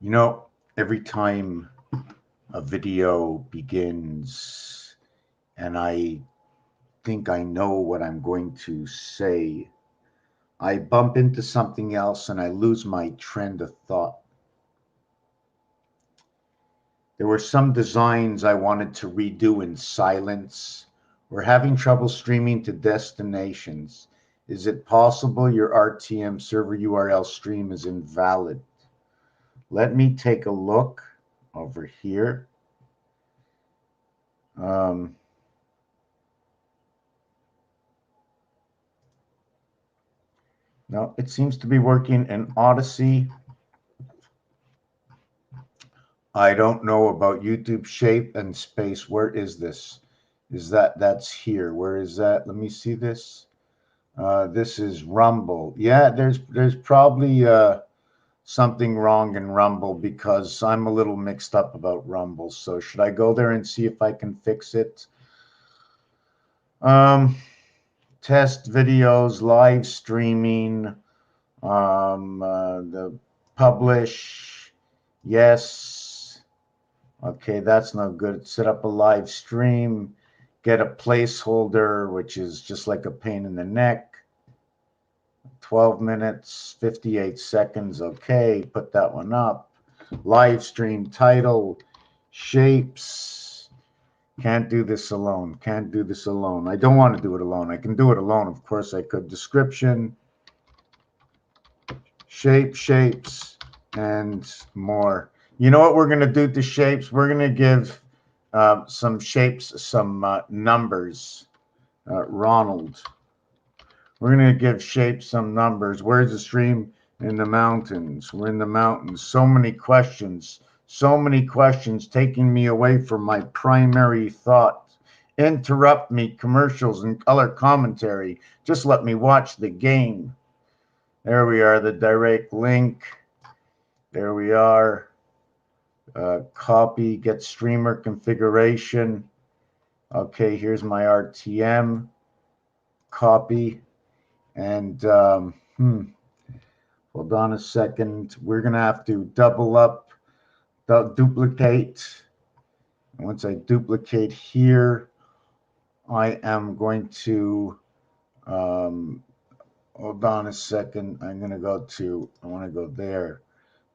You know, every time a video begins and I think I know what I'm going to say, I bump into something else and I lose my trend of thought. There were some designs I wanted to redo in silence. We're having trouble streaming to destinations. Is it possible your RTM server URL stream is invalid? Let me take a look over here. Um, no, it seems to be working in Odyssey. I don't know about YouTube shape and space. Where is this? That's here? Where is that? Let me see this. This is Rumble. Yeah, there's probably something wrong in Rumble because I'm a little mixed up about Rumble. So should I go there and see if I can fix it? Um, Test videos, live streaming, the publish. Yes. Okay, that's no good. Set up a live stream, get a placeholder, which is just like a pain in the neck. 12 minutes, 58 seconds. Okay, put that one up. Live stream title, shapes. Can't do this alone. Can't do this alone. I don't want to do it alone. I can do it alone. Of course, I could. Description, shapes, and more. You know what we're going to do to shapes? We're going to give some shapes some numbers. Ronald. We're going to give shapes some numbers. Where's the stream? In the mountains. We're in the mountains. So many questions. So many questions taking me away from my primary thought. Interrupt me, commercials and color commentary. Just let me watch the game. There we are, the direct link. There we are. Copy, get streamer configuration. Okay, here's my RTM. Copy. And hold on a second. We're going to have to double up, duplicate. Once I duplicate here, I am going to, hold on a second. I'm going to go to, I want to go there.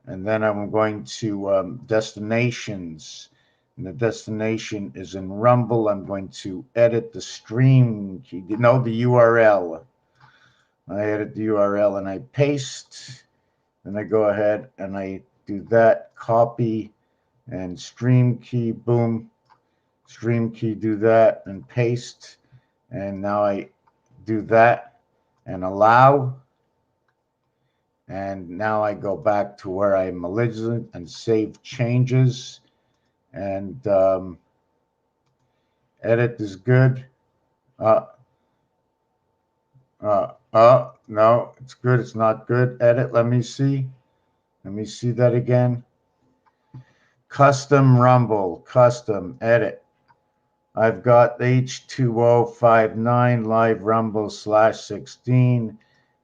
And then I'm going to destinations. And the destination is in Rumble. I'm going to edit the stream, the URL. I edit the URL and I paste. Then I go ahead and I do that, copy and stream key, boom, stream key, do that and paste. And now I do that and allow. And now I go back to where I'm malignant and save changes. And edit is good. No, it's good. It's not good. Edit. Let me see. Let me see that again. Custom Rumble. Custom. Edit. I've got H2059 live Rumble /16.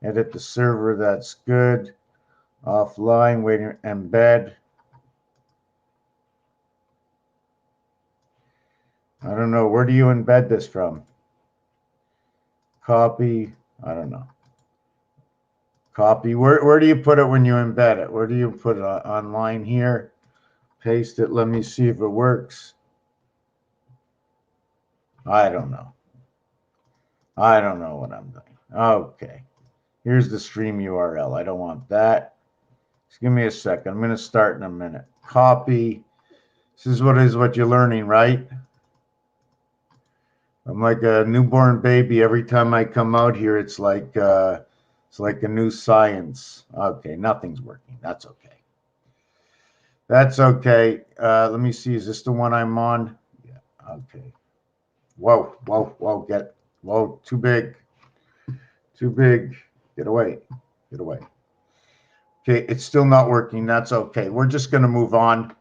Edit the server. That's good. Offline. Waiting. Embed. I don't know. Where do you embed this from? Copy. I don't know. Copy. Where do you put it when you embed it? Where do you put it? Online here. Paste it. Let me see if it works. I don't know. I don't know what I'm doing. Okay. Here's the stream URL. I don't want that. Just give me a second. I'm going to start in a minute. Copy. This is what you're learning, right? I'm like a newborn baby. Every time I come out here, it's like a new science. Okay, nothing's working. That's okay. That's okay. Let me see. Is this the one I'm on? Yeah. Okay. Whoa. Whoa. Too big. Too big. Get away. Get away. Okay, it's still not working. That's okay. We're just going to move on.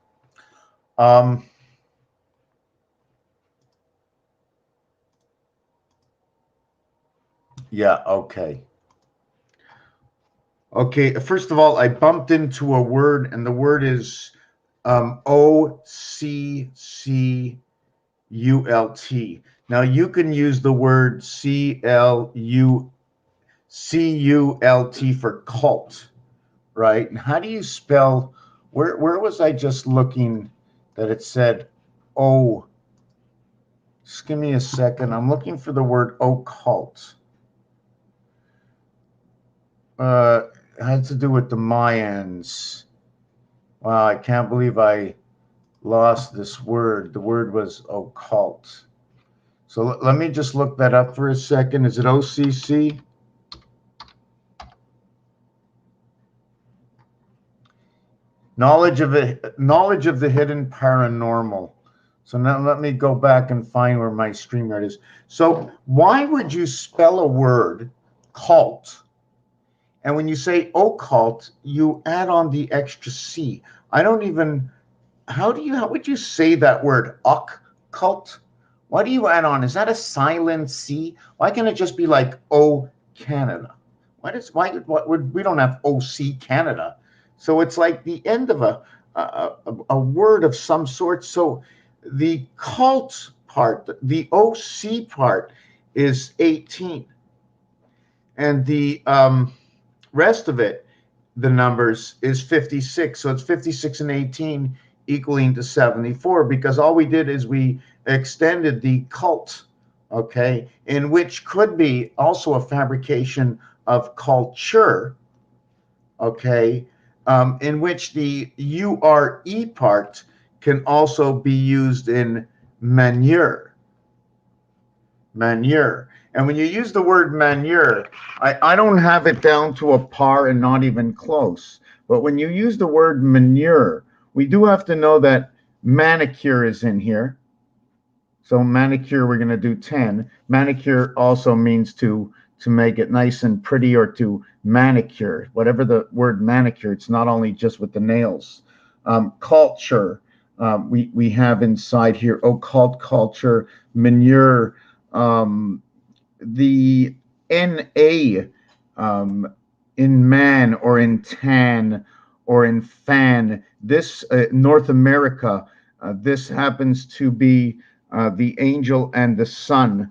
Yeah, okay. Okay, first of all, I bumped into a word, and the word is OCCULT. Now you can use the word CULT for cult, right? And how do you spell? Where was I just looking that it said oh? Just give me a second. I'm looking for the word occult. It had to do with the Mayans. Wow, I can't believe I lost this word. The word was occult. So let me just look that up for a second. Is it OCC? Knowledge of the hidden paranormal. So now let me go back and find where my StreamYard is. So why would you spell a word cult? And when you say occult, you add on the extra C. I don't even, how would you say that word occult? Why do you add on? Is that a silent C? Why can't it just be like O Canada? We don't have OC Canada. So it's like the end of a word of some sort. So the cult part, the OC part is 18. And the rest of it, the numbers, is 56. So it's 56 and 18 equaling to 74, because all we did is we extended the cult, okay, in which could be also a fabrication of culture, okay, in which the URE part can also be used in manure. Manure. And when you use the word manure, I don't have it down to a par and not even close. But when you use the word manure, we do have to know that manicure is in here. So manicure, we're going to do 10. Manicure also means to make it nice and pretty, or to manicure. Whatever the word manicure, it's not only just with the nails. Culture, we have inside here, occult culture, manure, the NA, in man or in tan or in fan. This North America, this happens to be the angel and the sun.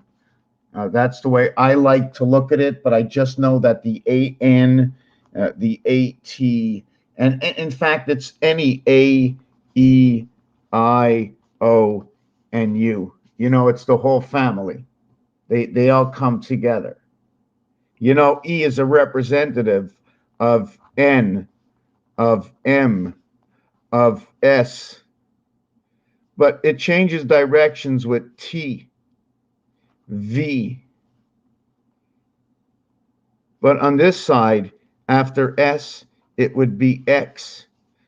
That's the way I like to look at it, but I just know that the AN, the AT, and in fact, it's any A, E, I, O, and U. You know, it's the whole family. They all come together. You know, E is a representative of N, of M, of S, but it changes directions with T, V. But on this side, after S, it would be X.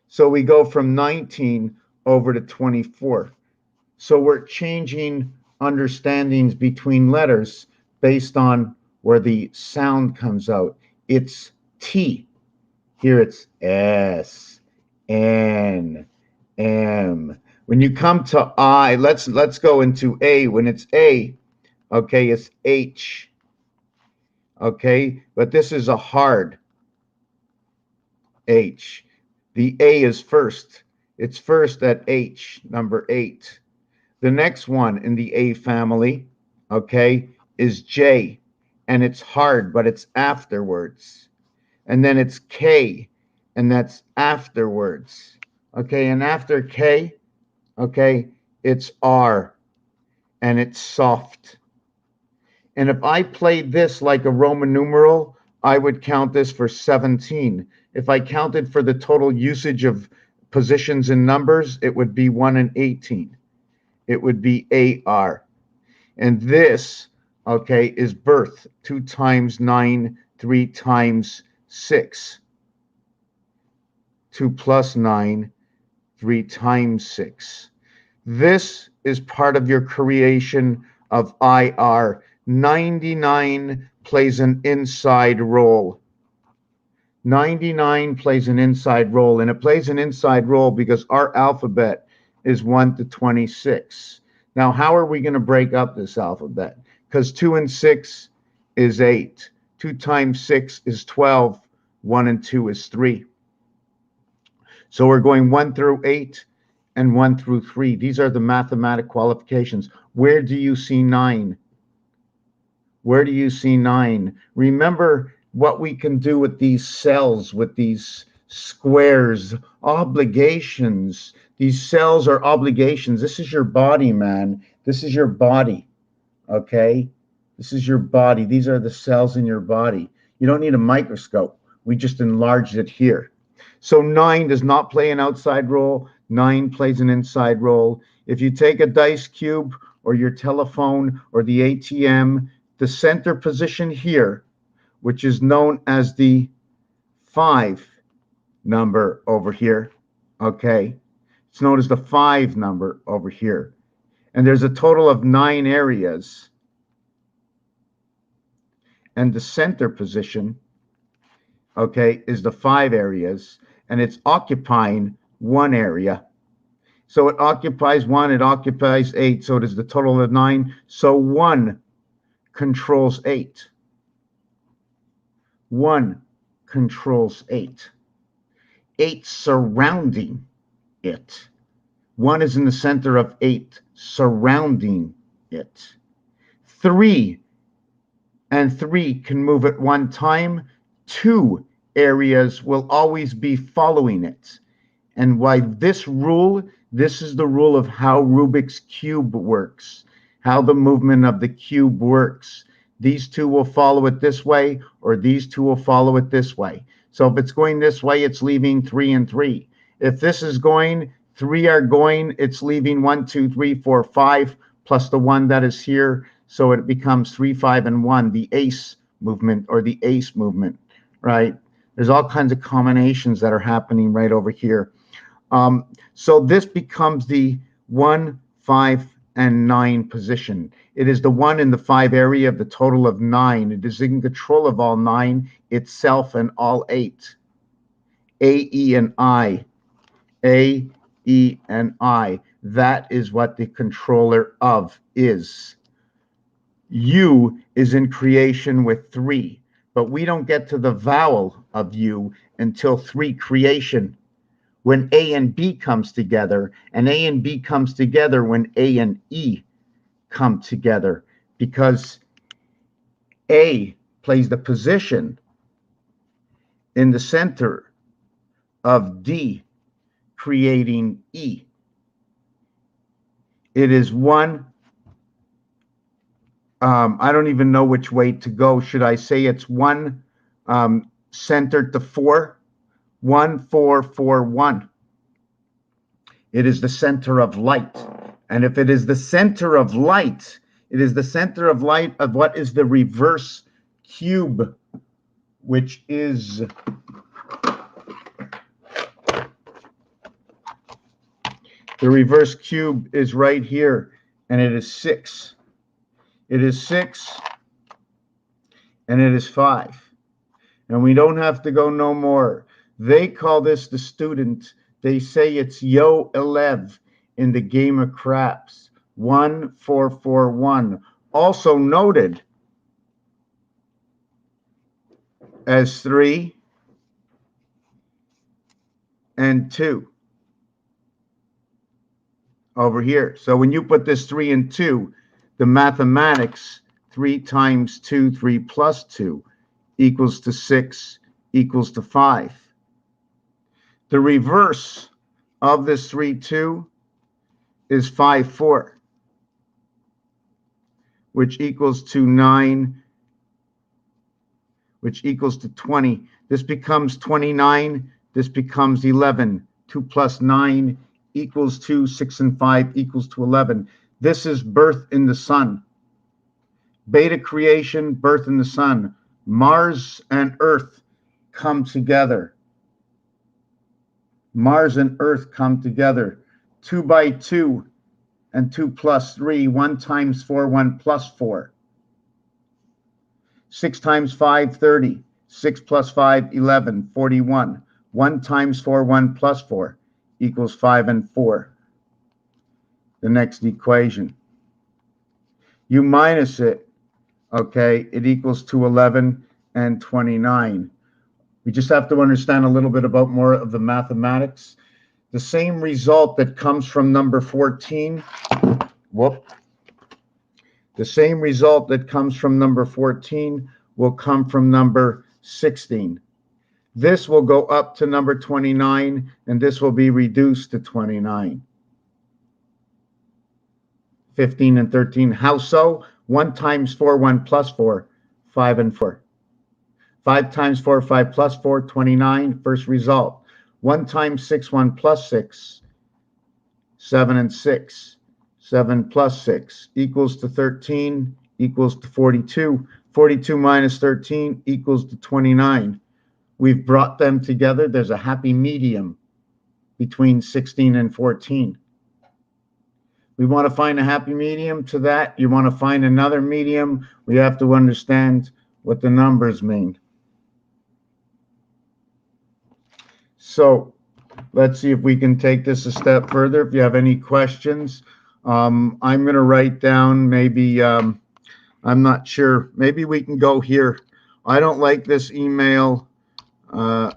So we go from 19 over to 24. So we're changing understandings between letters based on where the sound comes out. It's T. Here it's S, N, M. When you come to I, let's go into A. When it's A, okay, it's H. Okay, but this is a hard H. The A is first. It's first at H, number 8. The next one in the A family, okay, is J, and it's hard, but it's afterwards. And then it's K, and that's afterwards. Okay, and after K, okay, it's R, and it's soft. And if I played this like a Roman numeral, I would count this for 17. If I counted for the total usage of positions and numbers, it would be 1 and 18. It would be AR. And this, okay, is birth. 2 times 9, 3 times 6. 2 plus 9, 3 times 6. This is part of your creation of IR. 99 plays an inside role. 99 plays an inside role, and it plays an inside role because our alphabet is 1 to 26. Now, how are we going to break up this alphabet? Because 2 and 6 is 8. 2 times 6 is 12. 1 and 2 is 3. So we're going 1 through 8 and 1 through 3. These are the mathematic qualifications. Where do you see 9? Where do you see 9? Remember what we can do with these cells, with these squares, obligations. These cells are obligations. This is your body, man. This is your body, okay? This is your body. These are the cells in your body. You don't need a microscope. We just enlarged it here. So 9 does not play an outside role. 9 plays an inside role. If you take a dice cube or your telephone or the ATM, the center position here, which is known as the 5 number over here, okay? It's known as the 5 number over here. And there's a total of 9 areas. And the center position, okay, is the 5 areas. And it's occupying 1 area. So it occupies 1, it occupies 8. So it is the total of 9. So 1 controls 8. 1 controls 8. 8 surrounding it. 1 is in the center of 8, surrounding it. 3 and 3 can move at one time. 2 areas will always be following it. And why this rule, this is the rule of how Rubik's Cube works, how the movement of the cube works. These 2 will follow it this way, or these 2 will follow it this way. So if it's going this way, it's leaving 3 and 3. If this is going, 3 are going, it's leaving 1, 2, 3, 4, 5, plus the 1 that is here. So it becomes 3, 5, and 1, the ace movement or the ace movement, right? There's all kinds of combinations that are happening right over here. So this becomes the 1, 5, and 9 position. It is the 1 in the 5 area of the total of 9. It is in control of all 9, itself, and all 8. A, E, and I. A, E, and I. That is what the controller of is. U is in creation with 3, but we don't get to the vowel of U until 3 creation, when A and B comes together, and A and B comes together when A and E come together, because A plays the position in the center of D, creating E. It is 1, I don't even know which way to go. Should I say it's 1 centered to 4? 1, 4, 4, 1. It is the center of light. And if it is the center of light, it is the center of light of what is the reverse cube, which is the reverse cube is right here, and it is 6. It is 6, and it is 5. And we don't have to go no more. They call this the student. They say it's Yo 11 in the game of craps. 1, 4, 4, 1. Also noted as 3 and 2 over here. So when you put this 3 and 2, the mathematics, 3 times 2, 3 plus 2 equals to 6 equals to 5. The reverse of this 3, 2 is 5, 4, which equals to 9, which equals to 20. This becomes 29. This becomes 11. 2 plus 9 equals 2. 6 and 5 equals to 11. This is birth in the sun. Beta creation, birth in the sun. Mars and Earth come together. Mars and Earth come together. 2 by 2 and 2 plus 3. 1 times 4, 1 plus 4. 6 times 5, 30. 6 plus 5, 11, 41. 1 times 4, 1 plus 4 equals 5 and 4. The next equation. You minus it, okay, it equals to 11 and 29. We just have to understand a little bit about more of the mathematics. The same result that comes from number 14, the same result that comes from number 14 will come from number 16. This will go up to number 29, and this will be reduced to 29. 15 and 13. How so? 1 times 4, 1 plus 4, 5 and 4. 5 times 4, 5 plus 4, 29. First result. 1 times 6, 1 plus 6, 7 and 6. 7 plus 6 equals to 13, equals to 42. 42 minus 13 equals to 29. We've brought them together. There's a happy medium between 16 and 14. We want to find a happy medium to that. You want to find another medium, we have to understand what the numbers mean. So let's see if we can take this a step further. If you have any questions, I'm going to write down maybe, I'm not sure, maybe we can go here. I don't like this email. If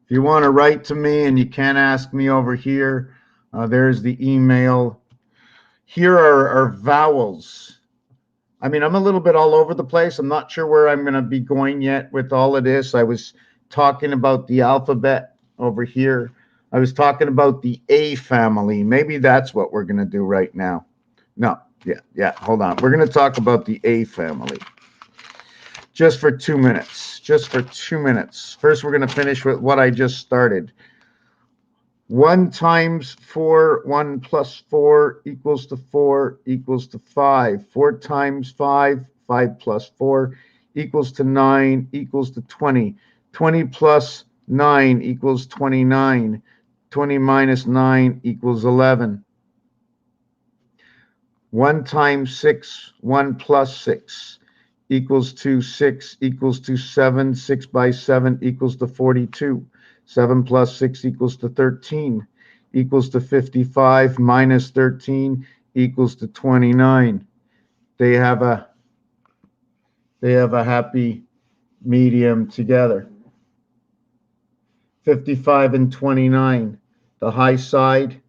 you want to write to me and you can't ask me over here, there's the email. Here are our vowels. I mean, I'm a little bit all over the place. I'm not sure where I'm going to be going yet with all of this. I was talking about the alphabet over here. I was talking about the A family. Maybe that's what we're going to do right now. No, yeah, hold on. We're going to talk about the A family. Just for 2 minutes. Just for 2 minutes. First, we're going to finish with what I just started. 1 times 4, 1 plus 4 equals to 4 equals to 5. 4 times 5, 5 plus 4 equals to 9 equals to 20. 20 plus 9 equals 29. 20 minus 9 equals 11. 1 times 6, 1 plus 6 equals to 6 equals to 7. 6 by 7 equals to 42. 7 plus 6 equals to 13 equals to 55 minus 13 equals to 29. They have a happy medium together. 55 and 29. The high side.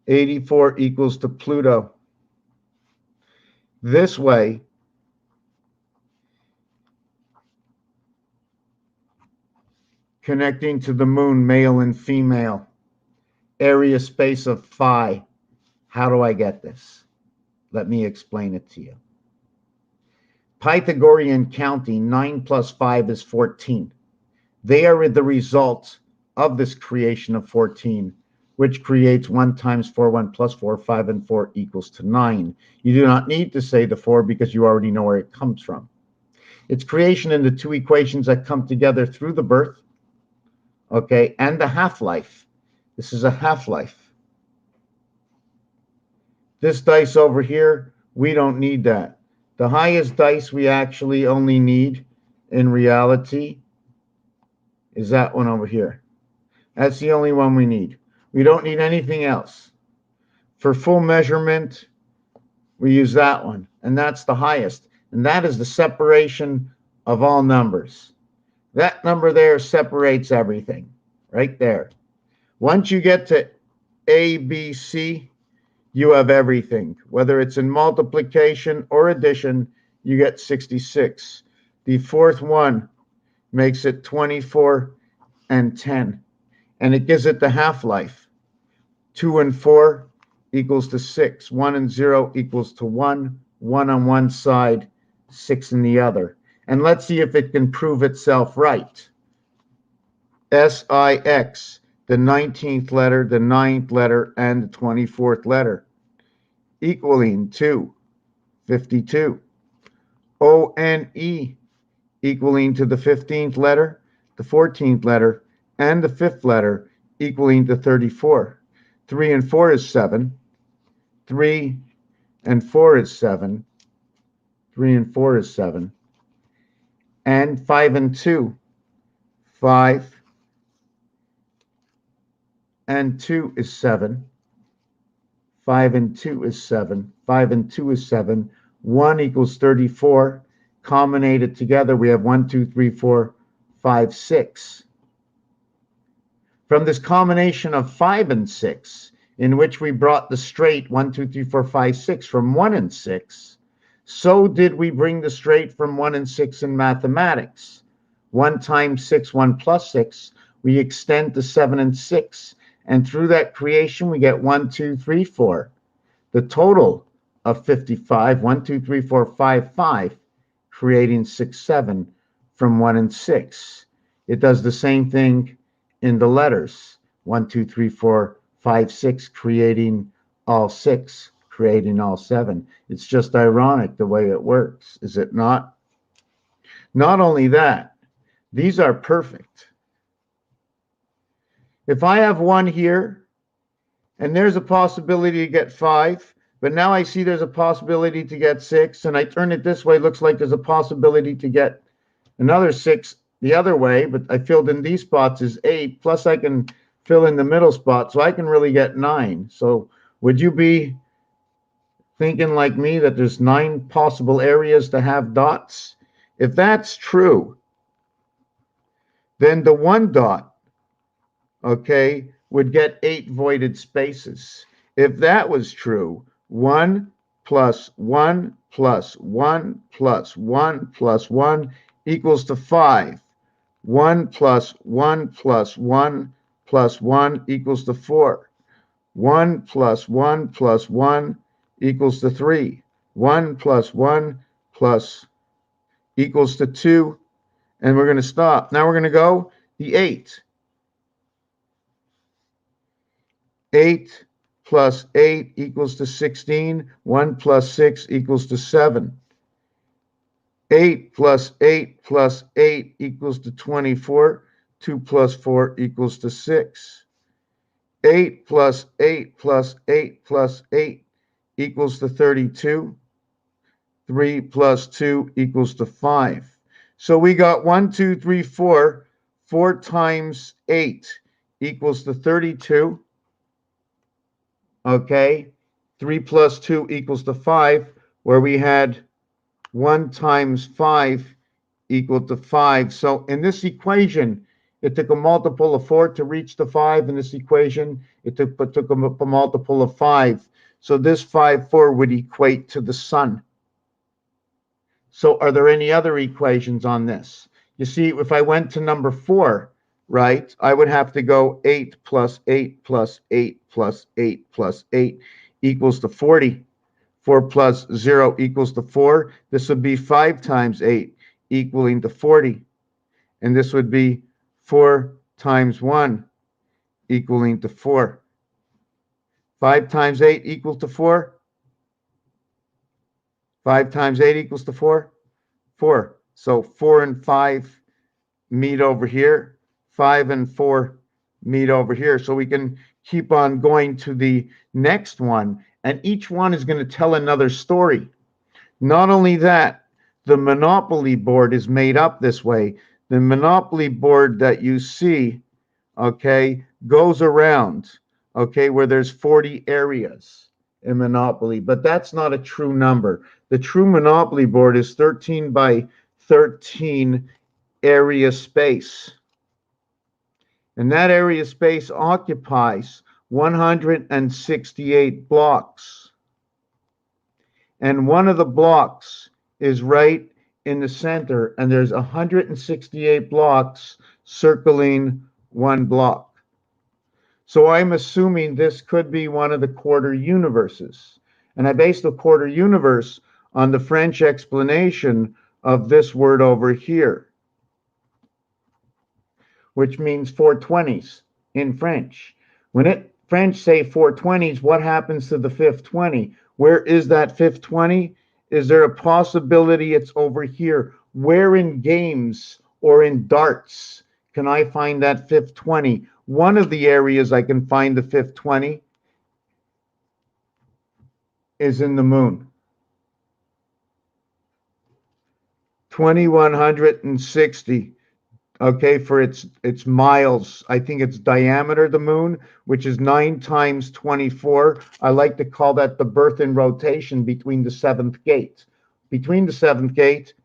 84 equals to Pluto. This way, connecting to the moon, male and female, area space of phi. How do I get this? Let me explain it to you. Pythagorean counting, 9 plus 5 is 14. They are the result of this creation of 14, which creates 1 times 4, 1 plus 4, 5 and 4 equals to 9. You do not need to say the 4 because you already know where it comes from. It's creation in the 2 equations that come together through the birth, okay, and the half-life. This is a half-life. This dice over here, we don't need that. The highest dice we actually only need in reality is that one over here. That's the only one we need. We don't need anything else. For full measurement, we use that one, and that's the highest. And that is the separation of all numbers. That number there separates everything, right there. Once you get to A, B, C, you have everything. Whether it's in multiplication or addition, you get 66. The fourth one makes it 24 and 10. And it gives it the half-life. 2 and 4 equals to 6. 1 and 0 equals to 1. 1 on one side, 6 in the other. And let's see if it can prove itself right. SIX, the 19th letter, the 9th letter, and the 24th letter, equaling to 52. ONE, equaling to the 15th letter, the 14th letter, and the 5th letter, equaling to 34. 3 and 4 is 7. 3 and 4 is 7. 3 and 4 is 7. And 5 and 2. 5 and 2 is 7. 5 and 2 is 7. 5 and 2 is 7. 1 equals 34. Combinated together, we have 1, 2, 3, 4, 5, 6. From this combination of 5 and 6, in which we brought the straight 1, 2, 3, 4, 5, 6 from 1 and 6, so did we bring the straight from 1 and 6 in mathematics. 1 times 6, 1 plus 6, we extend to 7 and 6, and through that creation we get 1, 2, 3, 4. The total of 55, 1, 2, 3, 4, 5, 5, creating 6, 7 from 1 and 6. It does the same thing in the letters. 1, 2, 3, 4, 5, 6, creating all 6, creating all 7. It's just ironic the way it works, is it not? Not only that, these are perfect. If I have 1 here, and there's a possibility to get 5, but now I see there's a possibility to get 6, and I turn it this way, it looks like there's a possibility to get another 6 the other way, but I filled in these spots as 8, plus I can fill in the middle spot, so I can really get 9. So would you be thinking like me that there's 9 possible areas to have dots? If that's true, then the 1 dot, okay, would get 8 voided spaces. If that was true, 1 plus 1 plus 1 plus 1 plus 1 equals to 5. 1 plus 1 plus 1 plus 1 equals to 4. 1 plus 1 plus 1 equals to 3. 1 plus 1 plus equals to 2. And we're going to stop. Now we're going to go the 8. 8 plus 8 equals to 16. 1 plus 6 equals to 7. 8 plus 8 plus 8 equals to 24. 2 plus 4 equals to 6. 8 plus 8 plus 8 plus 8 equals to 32. 3 plus 2 equals to 5. So we got 1, 2, 3, 4. 4 times 8 equals to 32. Okay. 3 plus 2 equals to 5, where we had 1 times 5 equal to 5. So in this equation, it took a multiple of 4 to reach the 5. In this equation, it took a multiple of 5. So this 5, 4 would equate to the sun. So are there any other equations on this? You see, if I went to number 4, right, I would have to go 8 plus 8 plus 8 plus 8 plus 8 equals to 40. 4 plus 0 equals to 4. This would be 5 times 8 equaling to 40. And this would be 4 times 1 equaling to 4. 5 times 8 equals to 4. 5 times 8 equals to 4. 4. So 4 and 5 meet over here. 5 and 4 meet over here. So we can keep on going to the next one. And each one is going to tell another story. Not only that, the Monopoly board is made up this way. The Monopoly board that you see, okay, goes around, okay, where there's 40 areas in Monopoly. But that's not a true number. The true Monopoly board is 13 by 13 area space. And that area space occupies 168 blocks. And one of the blocks is right in the center, and there's 168 blocks circling one block. So I'm assuming this could be one of the quarter universes. And I based the quarter universe on the French explanation of this word over here, which means 420s in French. When French say 420s, what happens to the fifth 20? Where is that fifth 20? Is there a possibility it's over here? Where in games or in darts can I find that fifth 20? One of the areas I can find the fifth 20 is in the moon. 2160. okay, for its miles. I think it's diameter, the moon, which is 9 times 24. I like to call that the birth and rotation between the seventh gate. Between the seventh gate,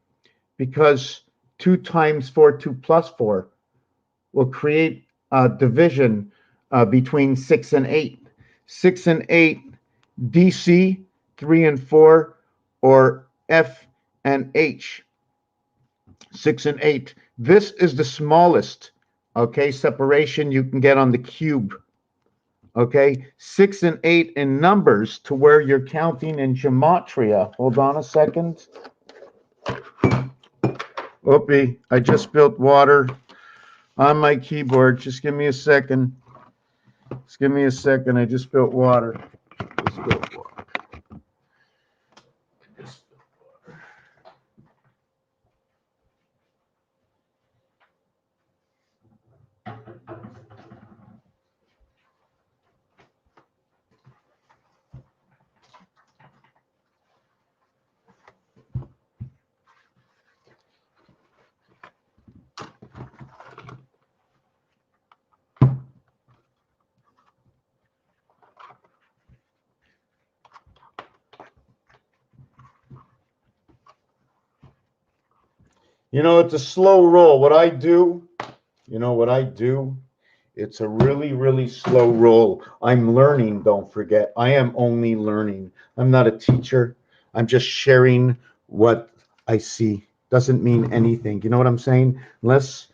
because 2 times 4, 2 plus 4, will create a division between 6 and 8. 6 and 8, DC, 3 and 4, or F and H. 6 and 8. This is the smallest, okay, separation you can get on the cube. Okay, 6 and 8 in numbers to where you're counting in gematria. Hold on a second. Oopie, I just spilled water on my keyboard. Just give me a second. Just give me a second. I just spilled water. Just spilled water. You know, it's a slow roll. What I do, you know what I do? It's a really, really slow roll. I'm learning, don't forget. I am only learning. I'm not a teacher. I'm just sharing what I see. Doesn't mean anything. You know what I'm saying? Unless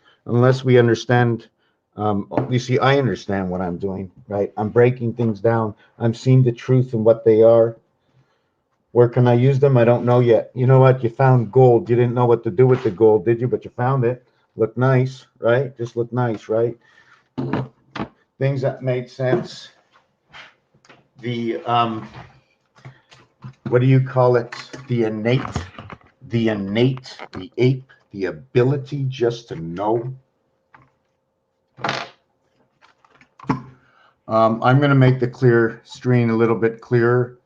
we understand. You see, I understand what I'm doing, right? I'm breaking things down. I'm seeing the truth and what they are. Where can I use them? I don't know yet. You know what? You found gold. You didn't know what to do with the gold, did you? But you found it. Looked nice, right? Just looked nice, right? Things that made sense. The what do you call it? The innate, the ape, the ability just to know. I'm going to make the clear screen a little bit clearer.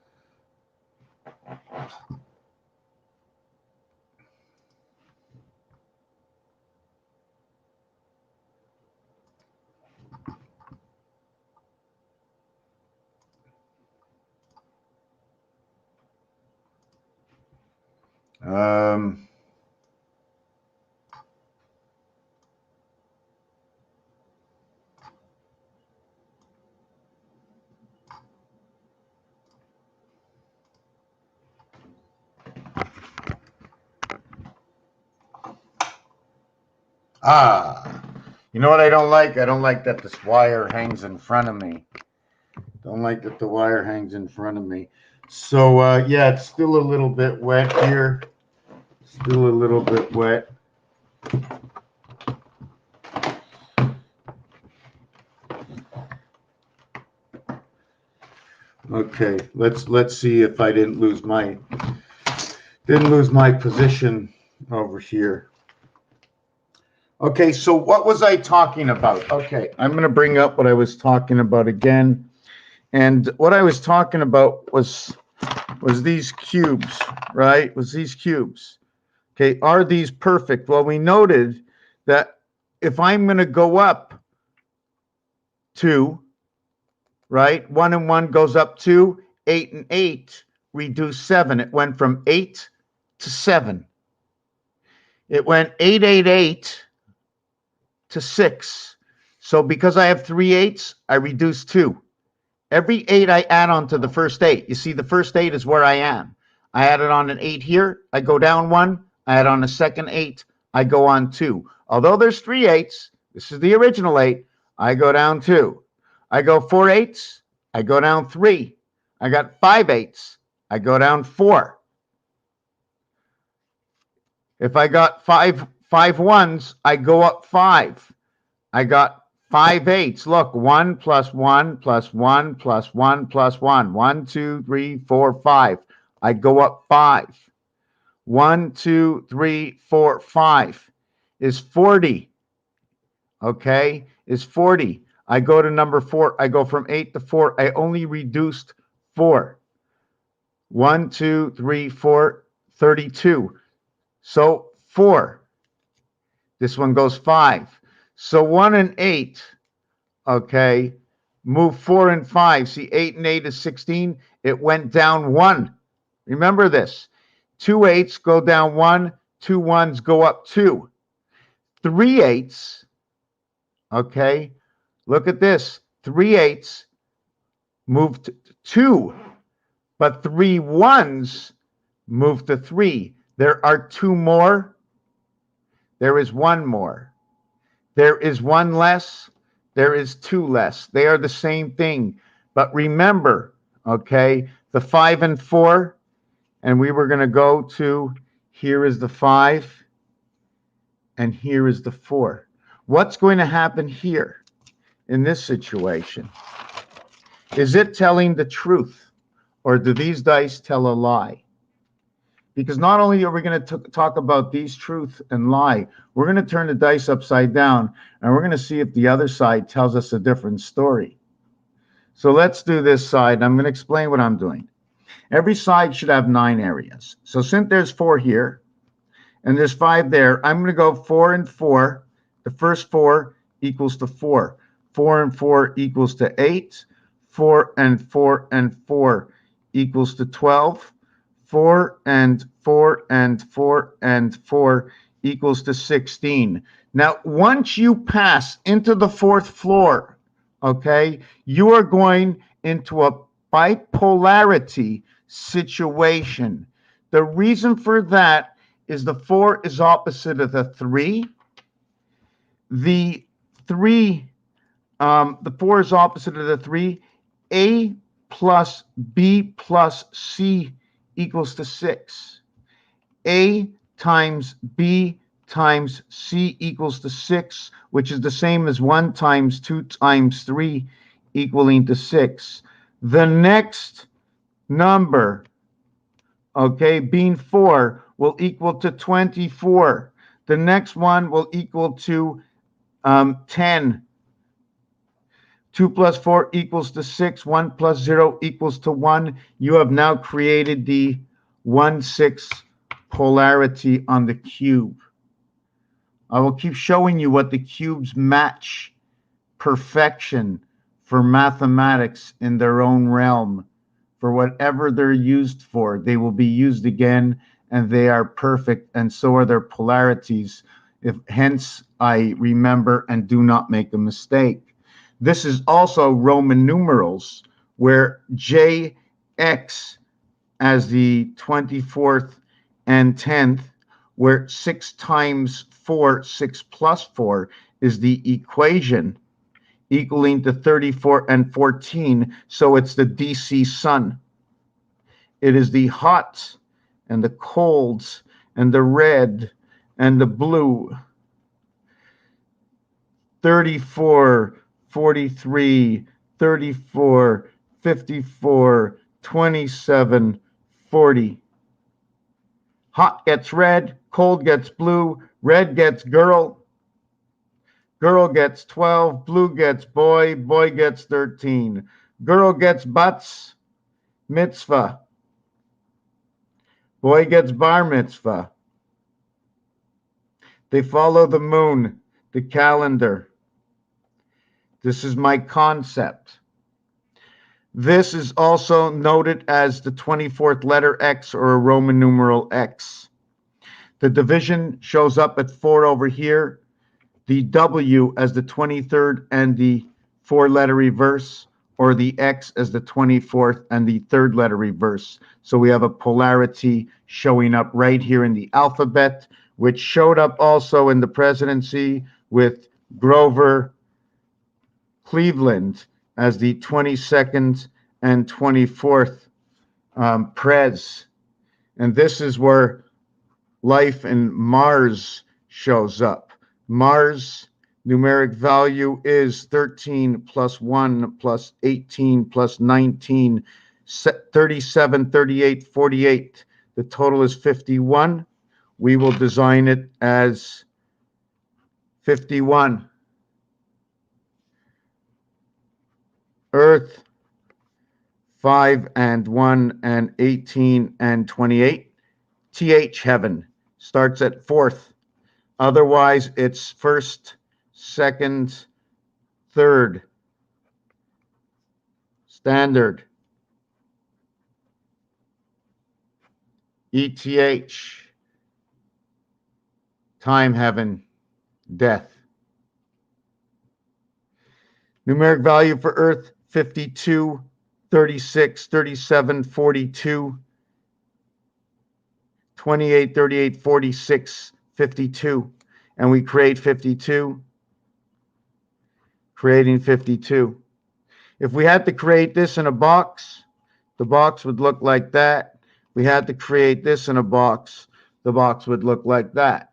Um, you know what I don't like? I don't like that this wire hangs in front of me. Don't like that the wire hangs in front of me. So, yeah, it's still a little bit wet here. Still a little bit wet. Okay, let's see if I didn't lose my position over here. Okay, so what was I talking about? Okay, I'm going to bring up what I was talking about again. And what I was talking about was these cubes, right? Was these cubes. Okay, are these perfect? Well, we noted that if I'm going to go up 2, right? 1 and 1 goes up 2, 8 and 8 reduce 7. It went from 8 to 7. It went 8, 8, 8 to 6. So because I have 3 8s, I reduce 2. Every 8 I add on to the first 8. You see, the first 8 is where I am. I added on an 8 here. I go down 1. I add on a second 8. I go on 2. Although there's 3 8s, this is the original 8. I go down 2. I go 4 8s. I go down 3. I got 5 8s. I go down 4. If I got 5 1s, I go up 5. I got 5 8s. Look, 1 plus 1 plus 1 plus 1 plus 1. 1, 2, 3, 4, 5. I go up 5. 1, 2, 3, 4, 5 is 40. Okay, is 40. I go to number 4. I go from 8 to 4. I only reduced 4. 1, 2, 3, 4, 32. So 4. This one goes 5. So 1 and 8, okay, move 4 and 5. See, 8 and 8 is 16. It went down 1. Remember this. 2 8s go down 1. 2 1s go up 2. 3 8s, okay, look at this. 3 8s move to 2, but 3 1s move to 3. There are 2 more. There is 1 more. There is 1 less. There is 2 less. They are the same thing. But remember, okay, the 5 and 4, and we were going to go to, here is the 5, and here is the 4. What's going to happen here in this situation? Is it telling the truth, or do these dice tell a lie? Because not only are we going to talk about these truth and lie, we're going to turn the dice upside down, and we're going to see if the other side tells us a different story. So let's do this side. I'm going to explain what I'm doing. Every side should have 9 areas. So since there's 4 here, and there's 5 there, I'm going to go 4 and 4. The first 4 equals to 4. 4 and 4 equals to 8. 4 and 4 and 4 equals to 12. 4 and 4 and 4 and 4 equals to 16. Now, once you pass into the 4th floor, okay, you are going into a bipolarity situation. The reason for that is the 4 is opposite of the 3. The 4 is opposite of the 3. A plus B plus C equals to 6. A times B times C equals to 6, which is the same as 1 times 2 times 3 equaling to 6. The next number, okay, being 4, will equal to 24. The next one will equal to 10. 2 plus 4 equals to 6. 1 plus 0 equals to 1. You have now created the 1-6 polarity on the cube. I will keep showing you what the cubes match perfection for mathematics in their own realm. For whatever they're used for, they will be used again, and they are perfect, and so are their polarities. Hence, I remember and do not make a mistake. This is also Roman numerals, where JX as the 24th and 10th, where 6 times 4, 6 plus 4, is the equation equaling to 34 and 14. So it's the DC sun. It is the hot and the colds and the red and the blue. 34, 43, 34, 54, 27, 40. Hot gets red, cold gets blue, red gets girl, girl gets 12, blue gets boy, boy gets 13. Girl gets butts, mitzvah. Boy gets bar mitzvah. They follow the moon, the calendar. This is my concept. This is also noted as the 24th letter X, or a Roman numeral X. The division shows up at 4 over here. The W as the 23rd and the 4-letter reverse, or the X as the 24th and the 3rd-letter reverse. So we have a polarity showing up right here in the alphabet, which showed up also in the presidency with Grover Cleveland as the 22nd and 24th prez. And this is where life in Mars shows up. Mars numeric value is 13 plus 1 plus 18 plus 19, 37, 38, 48. The total is 51. We will design it as 51. Earth, 5 and 1 and 18 and 28. TH heaven starts at 4th. Otherwise, it's first, second, third, standard, ETH, time, heaven, death. Numeric value for Earth, 52, 36, 37, 42, 28, 38, 46, 52. And we create 52, creating 52. If we had to create this in a box, the box would look like that. We had to create this in a box, the box would look like that.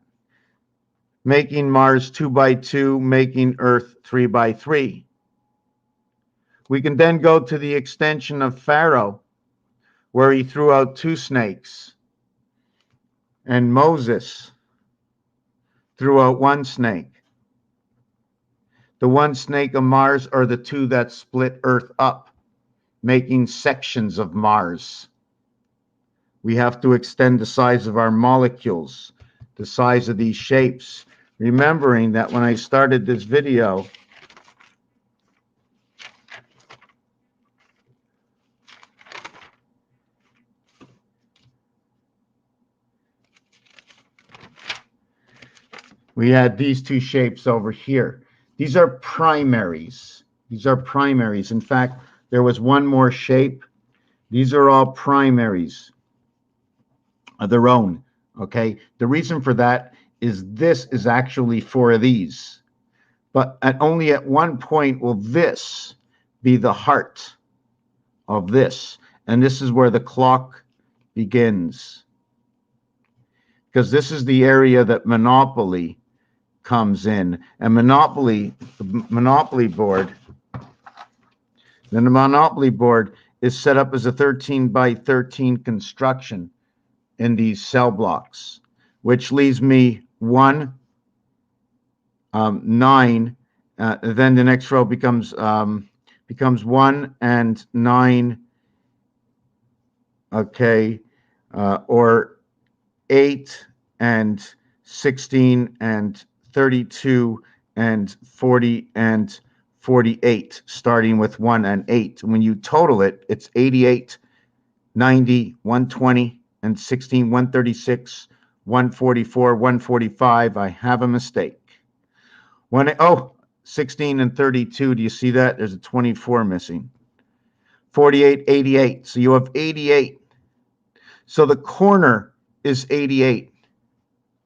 Making Mars 2 by 2, making Earth 3 by 3. We can then go to the extension of Pharaoh, where he threw out 2 snakes, and Moses threw out 1 snake. The 1 snake of Mars are the 2 that split Earth up, making sections of Mars. We have to extend the size of our molecules, the size of these shapes, remembering that when I started this video, we had these 2 shapes over here. These are primaries. These are primaries. In fact, there was one more shape. These are all primaries of their own, okay? The reason for that is this is actually 4 of these. But only at one point will this be the heart of this. And this is where the clock begins. Because this is the area that Monopoly comes in. And Monopoly, the Monopoly board is set up as a 13 by 13 construction in these cell blocks, which leaves me 1, 9. Then the next row becomes 1 and 9. Okay, or 8 and 16 and 32 and 40 and 48, starting with 1 and 8. When you total it, it's 88, 90, 120, and 16, 136, 144, 145. I have a mistake. 16 and 32. Do you see that? There's a 24 missing. 48, 88. So you have 88. So the corner is 88.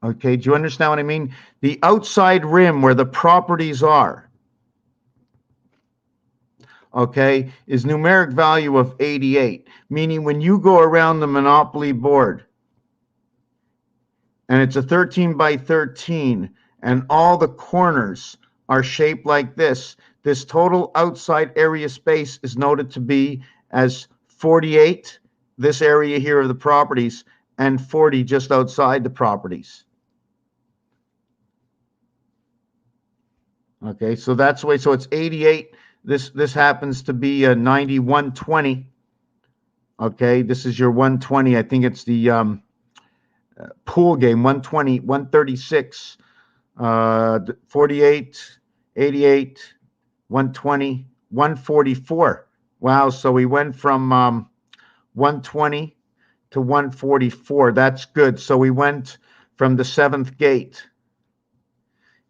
Okay, do you understand what I mean? The outside rim where the properties are, okay, is numeric value of 88, meaning when you go around the Monopoly board and it's a 13 by 13 and all the corners are shaped like this total outside area space is noted to be as 48, this area here of the properties, and 40 just outside the properties. Okay, so that's the way. So it's 88. This happens to be a 90, 120. Okay, this is your 120. I think it's the pool game. 120, 136, 48, 88, 120, 144. Wow, so we went from 120 to 144. That's good. So we went from the 7th gate.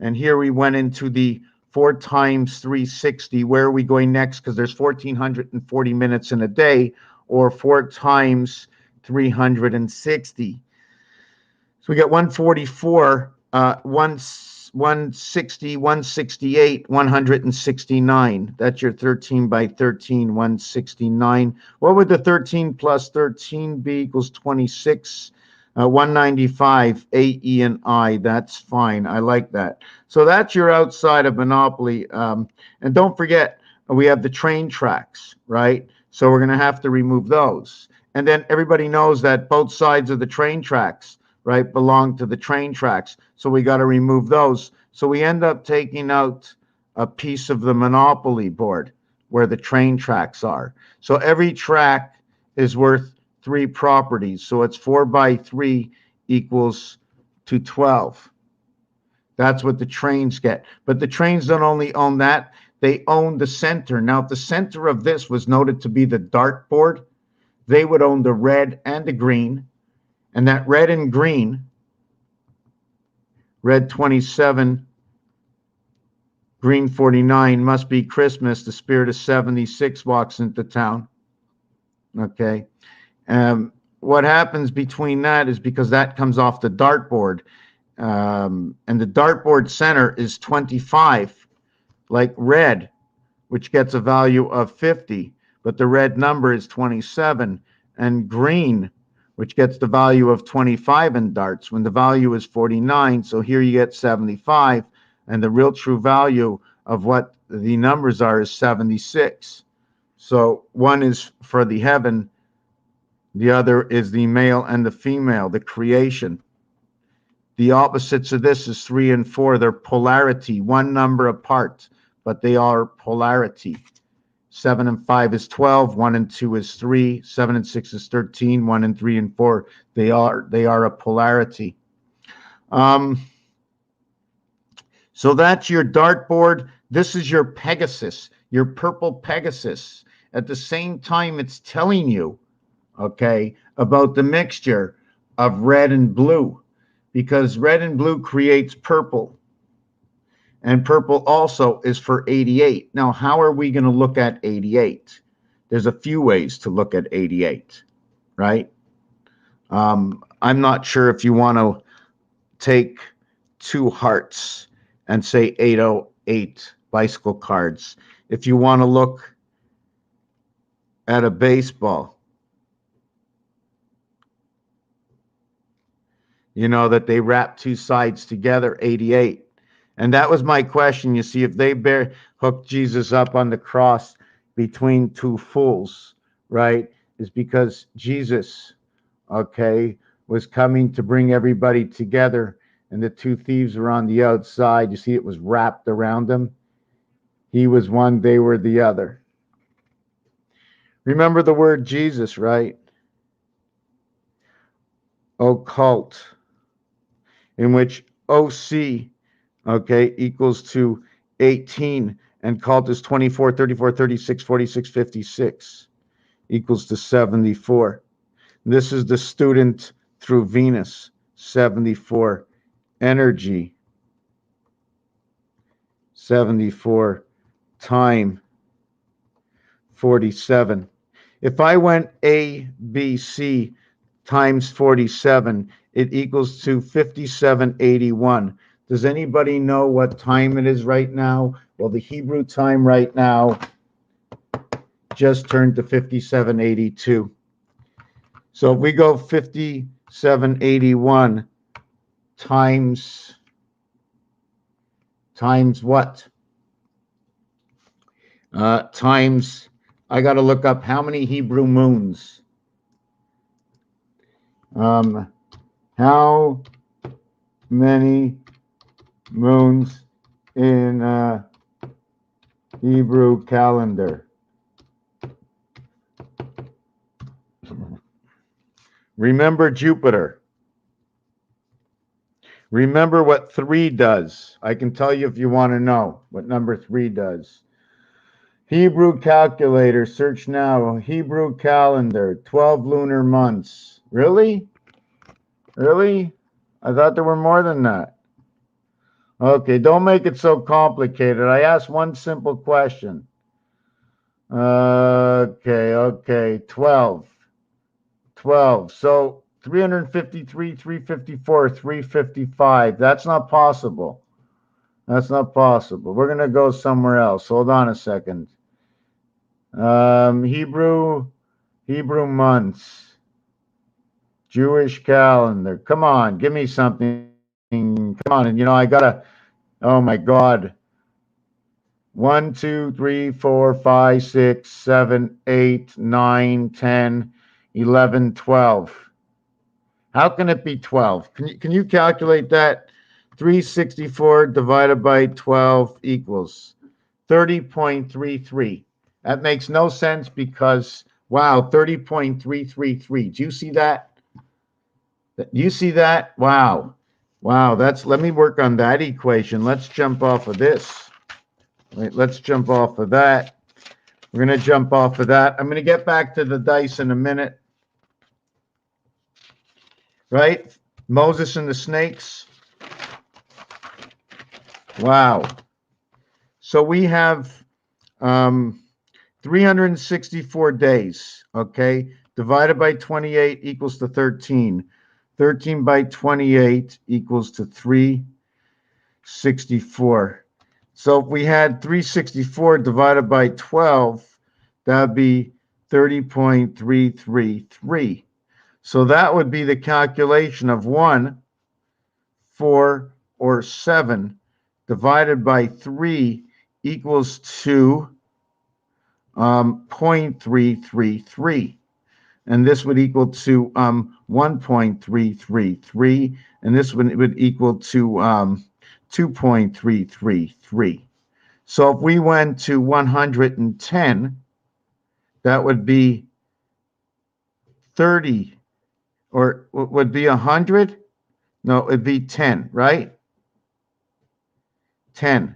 And here we went into the 4 times 360. Where are we going next? Because there's 1,440 minutes in a day, or 4 times 360. So we got 144, 160, 168, 169. That's your 13 by 13, 169. What would the 13 plus 13 be? Equals 26. 195, A, E, and I. That's fine. I like that. So that's your outside of Monopoly. And don't forget, we have the train tracks, right? So we're going to have to remove those. And then everybody knows that both sides of the train tracks, right, belong to the train tracks. So we got to remove those. So we end up taking out a piece of the Monopoly board where the train tracks are. So every track is worth 3 properties. So it's 4 by 3 equals to 12. That's what the trains get. But the trains don't only own that, they own the center. Now, if the center of this was noted to be the dartboard, they would own the red and the green. And that red and green, red 27, green 49, must be Christmas. The spirit of 76 walks into town. Okay. What happens between that is because that comes off the dartboard. And the dartboard center is 25, like red, which gets a value of 50, but the red number is 27, and green, which gets the value of 25 in darts, when the value is 49. So here you get 75, and the real true value of what the numbers are is 76. So one is for the heaven, the other is the male and the female, the creation. The opposites of this is 3 and 4. They're polarity, one number apart, but they are polarity. 7 and 5 is 12. 1 and 2 is 3. 7 and 6 is 13. 1 and 3 and 4. They are a polarity. So that's your dartboard. This is your Pegasus, your purple Pegasus. At the same time, it's telling you, okay, about the mixture of red and blue, because red and blue creates purple. And purple also is for 88. Now, how are we going to look at 88? There's a few ways to look at 88, right? I'm not sure if you want to take 2 hearts and say 808 bicycle cards. If you want to look at a baseball, you know that they wrap 2 sides together, 88. And that was my question. You see, if they hooked Jesus up on the cross between 2 fools, right, is because Jesus, okay, was coming to bring everybody together, and the 2 thieves were on the outside. You see, it was wrapped around them. He was one, they were the other. Remember the word Jesus, right? Occult, in which OC, okay, equals to 18, and cult is 24, 34, 36, 46, 56, equals to 74. This is the student through Venus, 74. Energy, 74. Time, 47. If I went A, B, C times 47, it equals to 5781. Does anybody know what time it is right now? Well, the Hebrew time right now just turned to 5782. So if we go 5781 times what? Times, I got to look up how many Hebrew moons. How many moons in Hebrew calendar? Remember Jupiter. Remember what 3 does. I can tell you if you want to know what number 3 does. Hebrew calculator, search now. Hebrew calendar, 12 lunar months. Really? Really? I thought there were more than that. Okay, don't make it so complicated. I asked one simple question. Okay, 12. 12. So 353, 354, 355. That's not possible. That's not possible. We're going to go somewhere else. Hold on a second. Hebrew months. Jewish calendar. Come on, give me something. Come on. And I gotta, oh my God. 1, 2, 3, 4, 5, 6, 7, 8, 9, 10, 11, 12. How can it be 12? Can you calculate that? 364 divided by 12 equals 30.33. That makes no sense because, wow, 30.333. Do you see that? You see that? Wow. Wow, let me work on that equation. Let's jump off of this. Wait, let's jump off of that. We're going to jump off of that. I'm going to get back to the dice in a minute. Right? Moses and the snakes. Wow. So we have 364 days, okay? Divided by 28 equals to 13. 13 by 28 equals to 364. So if we had 364 divided by 12, that would be 30.333. So that would be the calculation of 1, 4, or 7 divided by 3 equals to 0.333. And this would equal to 1.333. And this would equal to 2.333. So if we went to 110, that would be 30, or would be 100? No, it'd be 10, right? 10.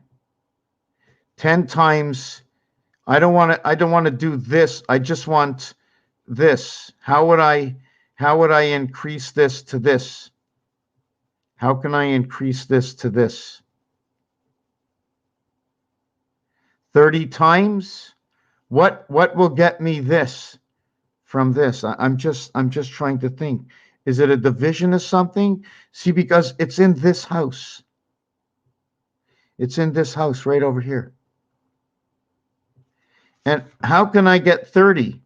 10 times, I don't want to do this. I just want this. How would I increase this to this? How can I increase this to this? 30 times? What will get me this from this? I'm just trying to think. Is it a division of something? See, because it's in this house. It's in this house right over here. And how can I get 30?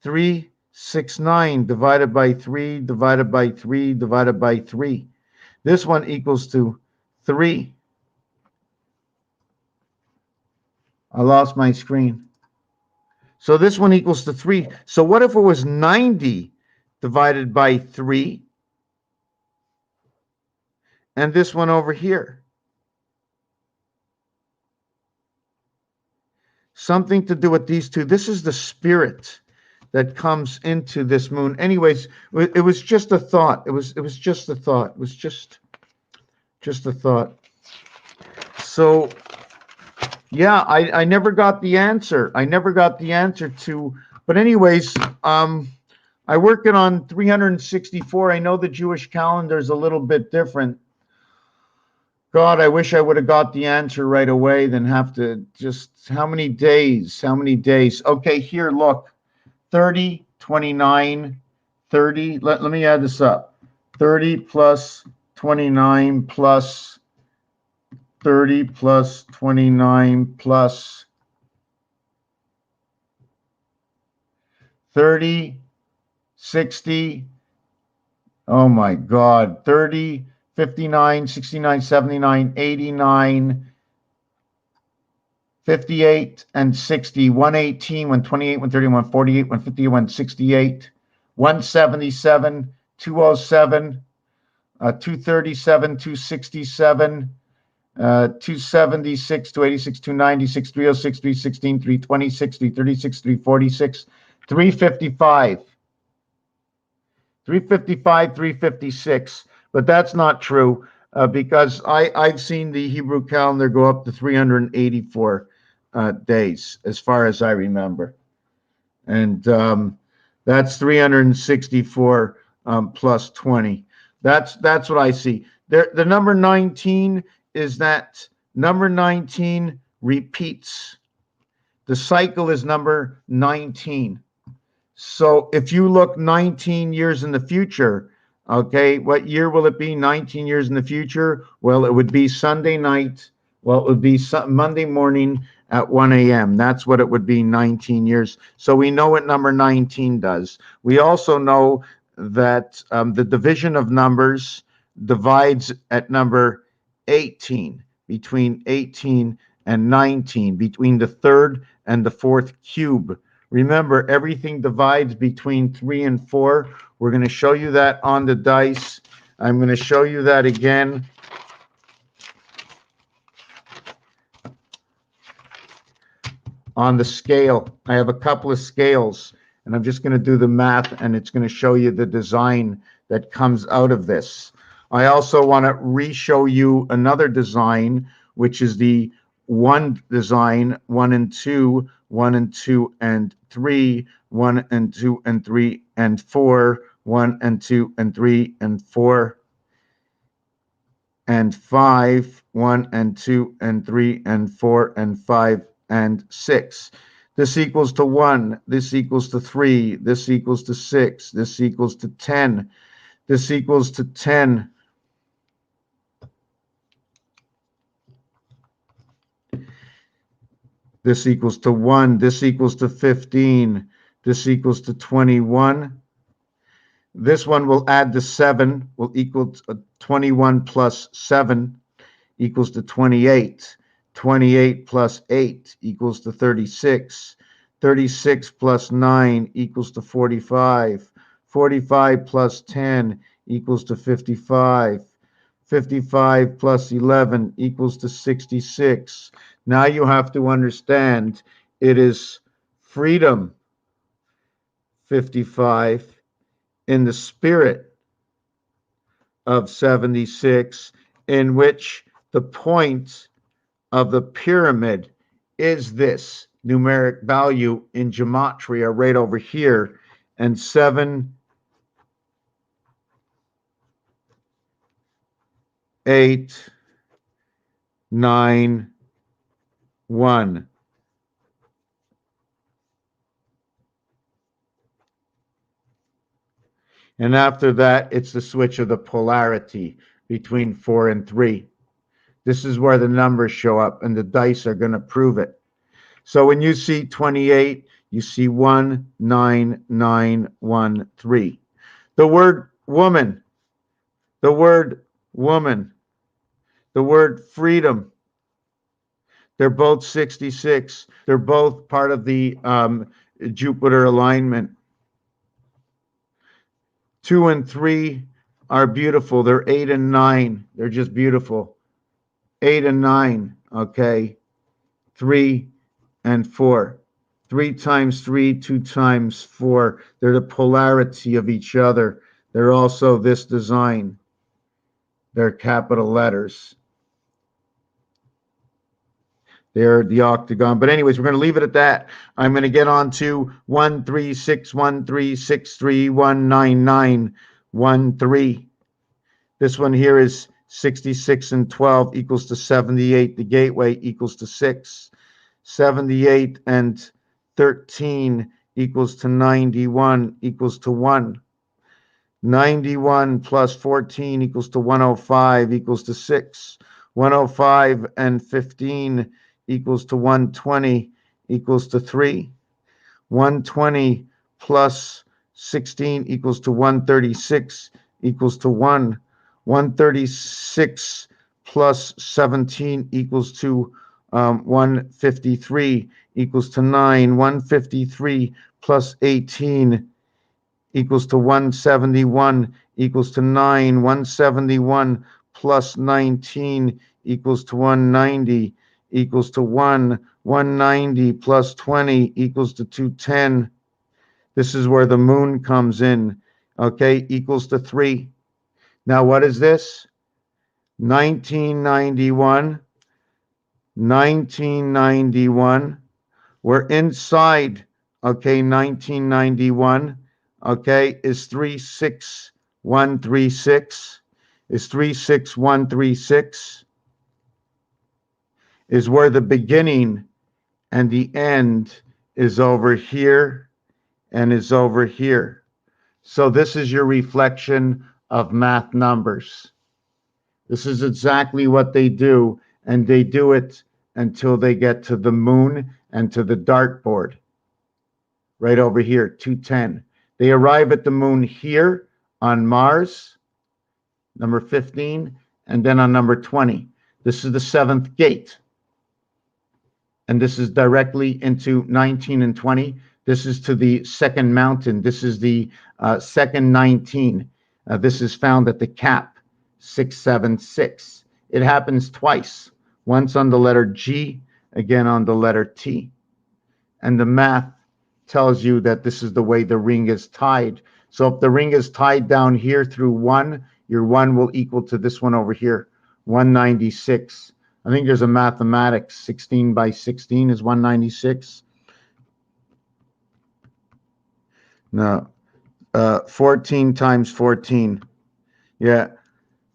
369 divided by 3 divided by 3 divided by 3. This one equals to 3. I lost my screen. So this one equals to 3. So what if it was 90 divided by 3? And this one over here. Something to do with these two. This is the spirit that comes into this moon. Anyways, it was just a thought. It was just a thought. It was just a thought. So yeah, I never got the answer. I never got the answer to, but anyways, I work it on 364. I know the Jewish calendar is a little bit different. God, I wish I would have got the answer right away, then have to just, how many days? How many days? Okay, here, look, 30, 29, 30. Let me add this up. 30 plus 29 plus 30 plus 29 plus 30, 60. Oh my God. 30, 59, 69, 79, 89, 58, and 60. 118, 128, 130, 148, 150, 168, 177, 207, 237, 267, 276, 286, 296, 306, 316, 326, 336, 346, 355. 355, 356, but that's not true because I've seen the Hebrew calendar go up to 384 days, as far as I remember. And that's 364 plus 20. That's what I see. The number 19 is that number 19 repeats. The cycle is number 19. So if you look 19 years in the future, okay, what year will it be 19 years in the future? Well, it would be Sunday night. Well, it would be Monday morning at 1 a.m. That's what it would be 19 years. So we know what number 19 does. We also know that the division of numbers divides at number 18, between 18 and 19, between the third and the fourth cube. Remember, everything divides between 3 and 4. We're going to show you that on the dice. I'm going to show you that again. On the scale, I have a couple of scales, and I'm just going to do the math, and it's going to show you the design that comes out of this. I also want to re-show you another design, which is the 1 design, 1 and 2, 1 and 2 and 3, 1 and 2 and 3 and 4, 1 and 2 and 3 and 4 and 5, 1 and 2 and 3 and 4 and 5 and 6. This equals to 1, this equals to 3, this equals to 6, this equals to 10, this equals to 10. This equals to 1, this equals to 15, this equals to 21. This one will add to 7, will equal to 21 plus 7 equals to 28. 28 plus 8 equals to 36. 36 plus 9 equals to 45. 45 plus 10 equals to 55. 55 plus 11 equals to 66. Now you have to understand it is freedom 55 in the spirit of 76, in which the point of the pyramid is this numeric value in gematria right over here, and 7, 8, 9, 1. And after that, it's the switch of the polarity between 4 and 3. This is where the numbers show up, and the dice are going to prove it. So when you see 28, you see 1, 9, 9, 1, 3. The word woman, the word woman, the word freedom, they're both 66. They're both part of the Jupiter alignment. 2 and 3 are beautiful. They're 8 and 9. They're just beautiful. 8 and 9, okay? 3 and 4. 3 times 3, 2 times 4. They're the polarity of each other. They're also this design. They're capital letters. They're the octagon. But anyways, we're going to leave it at that. I'm going to get on to 1, 3, 6, 1, 3, 6, 3, 1, 9, 9, 1, 3. This one here is 66 and 12 equals to 78. The gateway equals to 6. 78 and 13 equals to 91 equals to 1. 91 plus 14 equals to 105 equals to 6. 105 and 15 equals to 120 equals to 3. 120 plus 16 equals to 136 equals to 1. 136 plus 17 equals to 153 equals to 9. 153 plus 18 equals to 171 equals to 9. 171 plus 19 equals to 190 equals to 1. 190 plus 20 equals to 210. This is where the moon comes in, okay, equals to 3. Now what is this? 1991. 1991. We're inside, okay, 1991, okay, is 36136. Is 36136. Is where the beginning and the end is over here and is over here. So this is your reflection of math numbers. This is exactly what they do, and they do it until they get to the moon and to the dartboard. Right over here, 210. They arrive at the moon here on Mars, number 15, and then on number 20. This is the 7th gate. And this is directly into 19 and 20. This is to the second mountain. This is the second 19. This is found at the cap, 676. It happens twice, once on the letter G, again on the letter T. And the math tells you that this is the way the ring is tied. So if the ring is tied down here through 1, your 1 will equal to this one over here, 196. I think there's a mathematics, 16 by 16 is 196. No, 14 times 14. Yeah,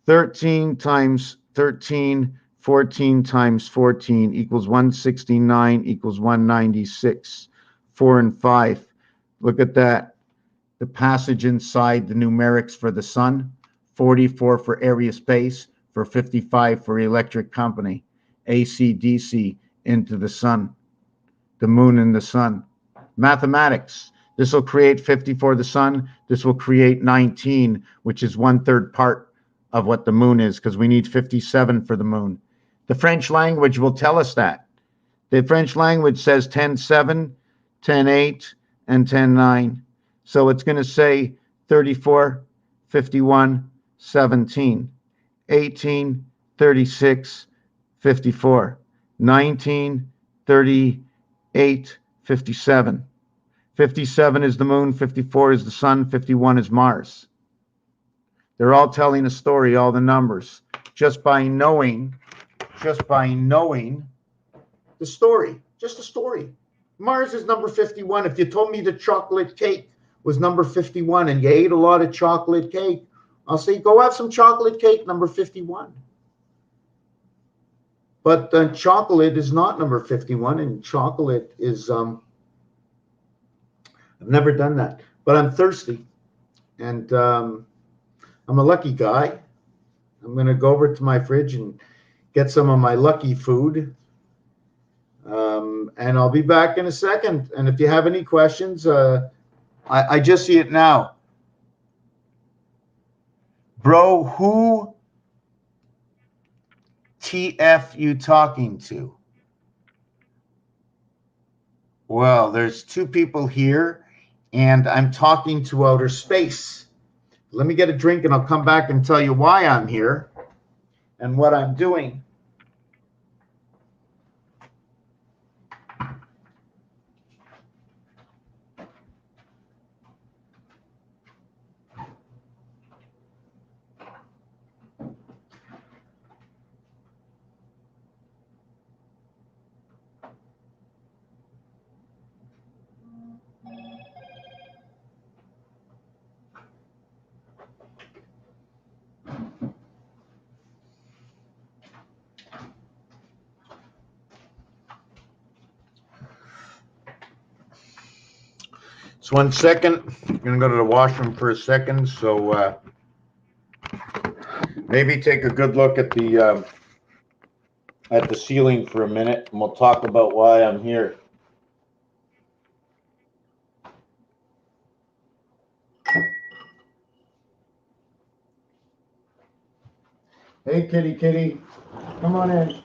13 times 13, 14 times 14 equals 169 equals 196. 4 and 5. Look at that. The passage inside the numerics for the sun, 44 for area space, for 55 for electric company, AC, DC into the sun, the moon and the sun. Mathematics. This will create 50 for the sun. This will create 19, which is 1/3 part of what the moon is, because we need 57 for the moon. The French language will tell us that. The French language says 10-7, 10-8, and 10-9. So it's going to say 34, 51, 17, 18, 36, 54, 19, 38, 57. 57 is the moon, 54 is the sun, 51 is Mars. They're all telling a story, all the numbers, just by knowing the story, just a story. Mars is number 51. If you told me the chocolate cake was number 51 and you ate a lot of chocolate cake, I'll say, go have some chocolate cake, number 51. But chocolate is not number 51, and chocolate is, I've never done that, but I'm thirsty, and I'm a lucky guy. I'm going to go over to my fridge and get some of my lucky food. And I'll be back in a second. And if you have any questions, I just see it now. Bro, who TF you talking to? Well, there's 2 people here, and I'm talking to outer space. Let me get a drink, and I'll come back and tell you why I'm here and what I'm doing. So 1 second, I'm going to go to the washroom for a second. So maybe take a good look at the ceiling for a minute, and we'll talk about why I'm here. Hey, kitty, kitty, come on in.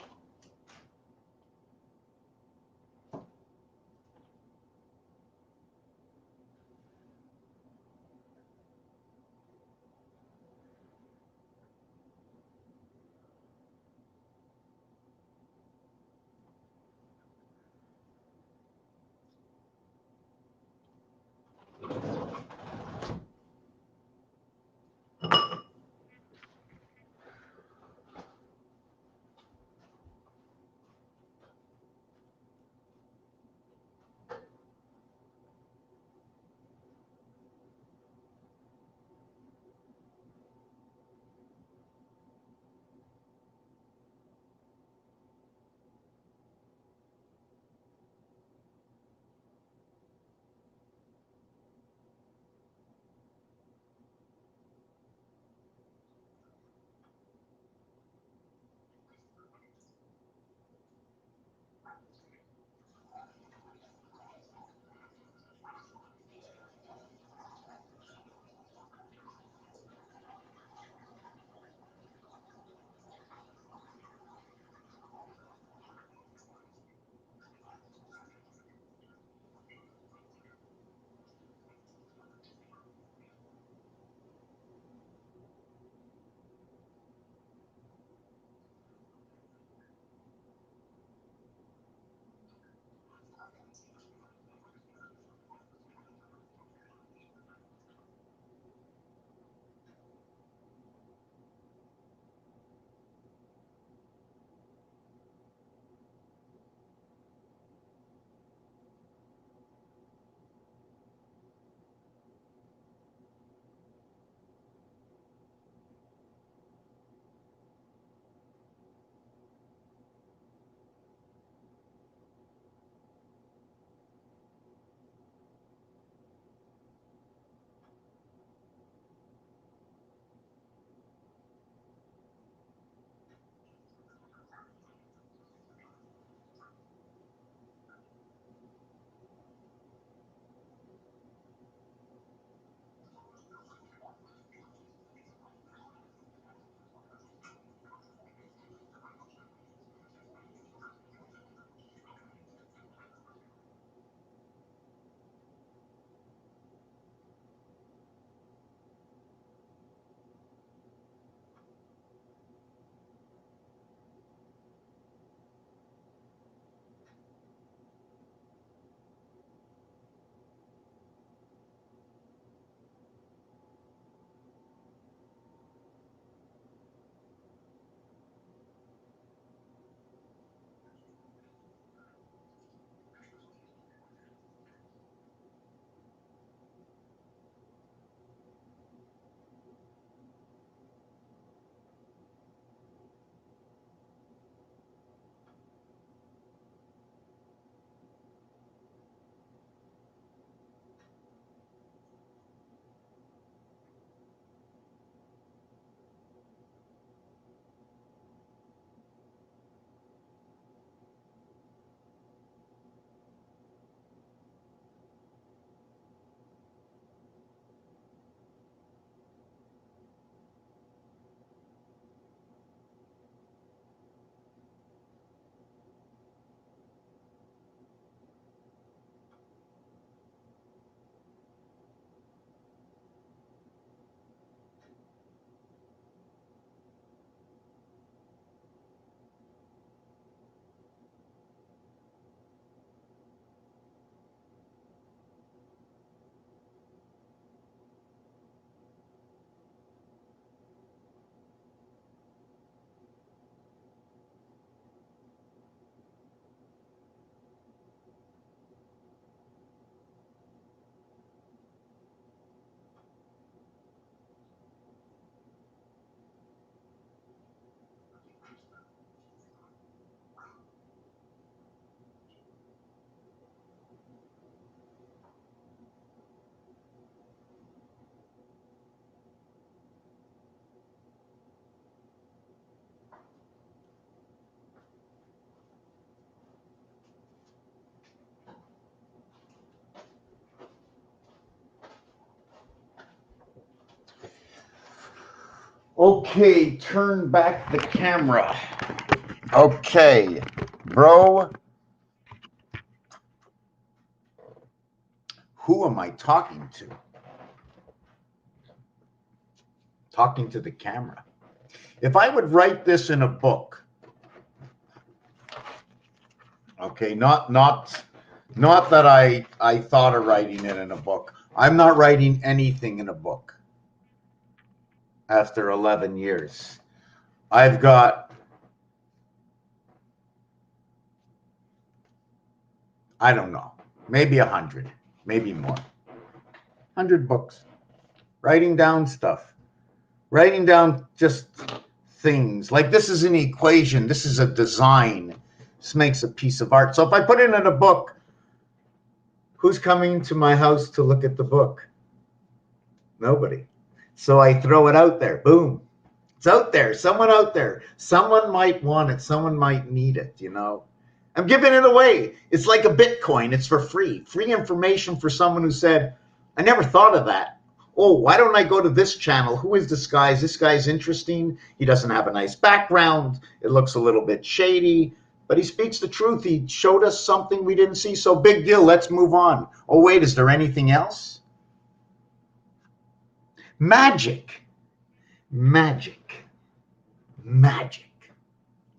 Okay, turn back the camera. Okay, bro. Who am I talking to? Talking to the camera. If I would write this in a book, okay, not that I thought of writing it in a book. I'm not writing anything in a book after 11 years. I've got, I don't know, maybe 100, maybe more. 100 books. Writing down stuff. Writing down just things. Like this is an equation. This is a design. This makes a piece of art. So if I put it in a book, who's coming to my house to look at the book? Nobody. So I throw it out there. Boom. It's out there. Someone out there. Someone might want it. Someone might need it, you know. I'm giving it away. It's like a Bitcoin. It's for free. Free information for someone who said, I never thought of that. Oh, why don't I go to this channel? Who is this guy? This guy's interesting. He doesn't have a nice background. It looks a little bit shady, but he speaks the truth. He showed us something we didn't see. So big deal. Let's move on. Oh, wait, is there anything else? Magic. Magic. Magic.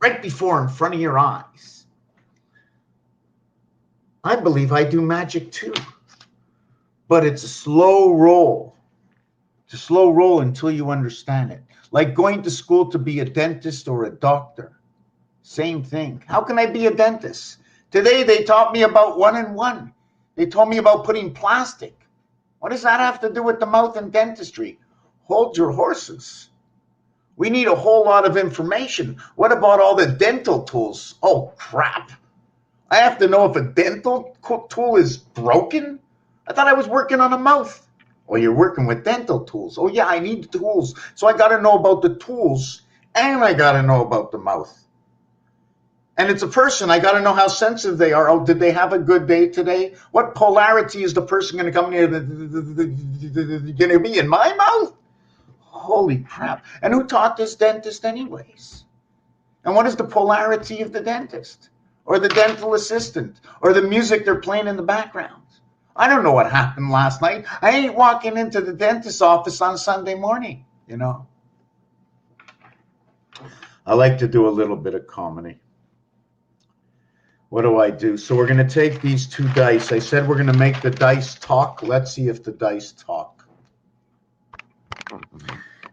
Right before, in front of your eyes. I believe I do magic too. But it's a slow roll. It's a slow roll until you understand it. Like going to school to be a dentist or a doctor. Same thing. How can I be a dentist? Today they taught me about 1 and 1. They told me about putting plastic. What does that have to do with the mouth and dentistry? Hold your horses. We need a whole lot of information. What about all the dental tools? Oh, crap. I have to know if a dental tool is broken? I thought I was working on a mouth. Oh, you're working with dental tools. Oh, yeah, I need tools. So I got to know about the tools, and I got to know about the mouth. And it's a person. I got to know how sensitive they are. Oh, did they have a good day today? What polarity is the person going to come near? Going to be in my mouth? Holy crap. And who taught this dentist anyways? And what is the polarity of the dentist? Or the dental assistant? Or the music they're playing in the background? I don't know what happened last night. I ain't walking into the dentist's office on Sunday morning, you know. I like to do a little bit of comedy. What do I do? So we're going to take these 2 dice. I said we're going to make the dice talk. Let's see if the dice talk.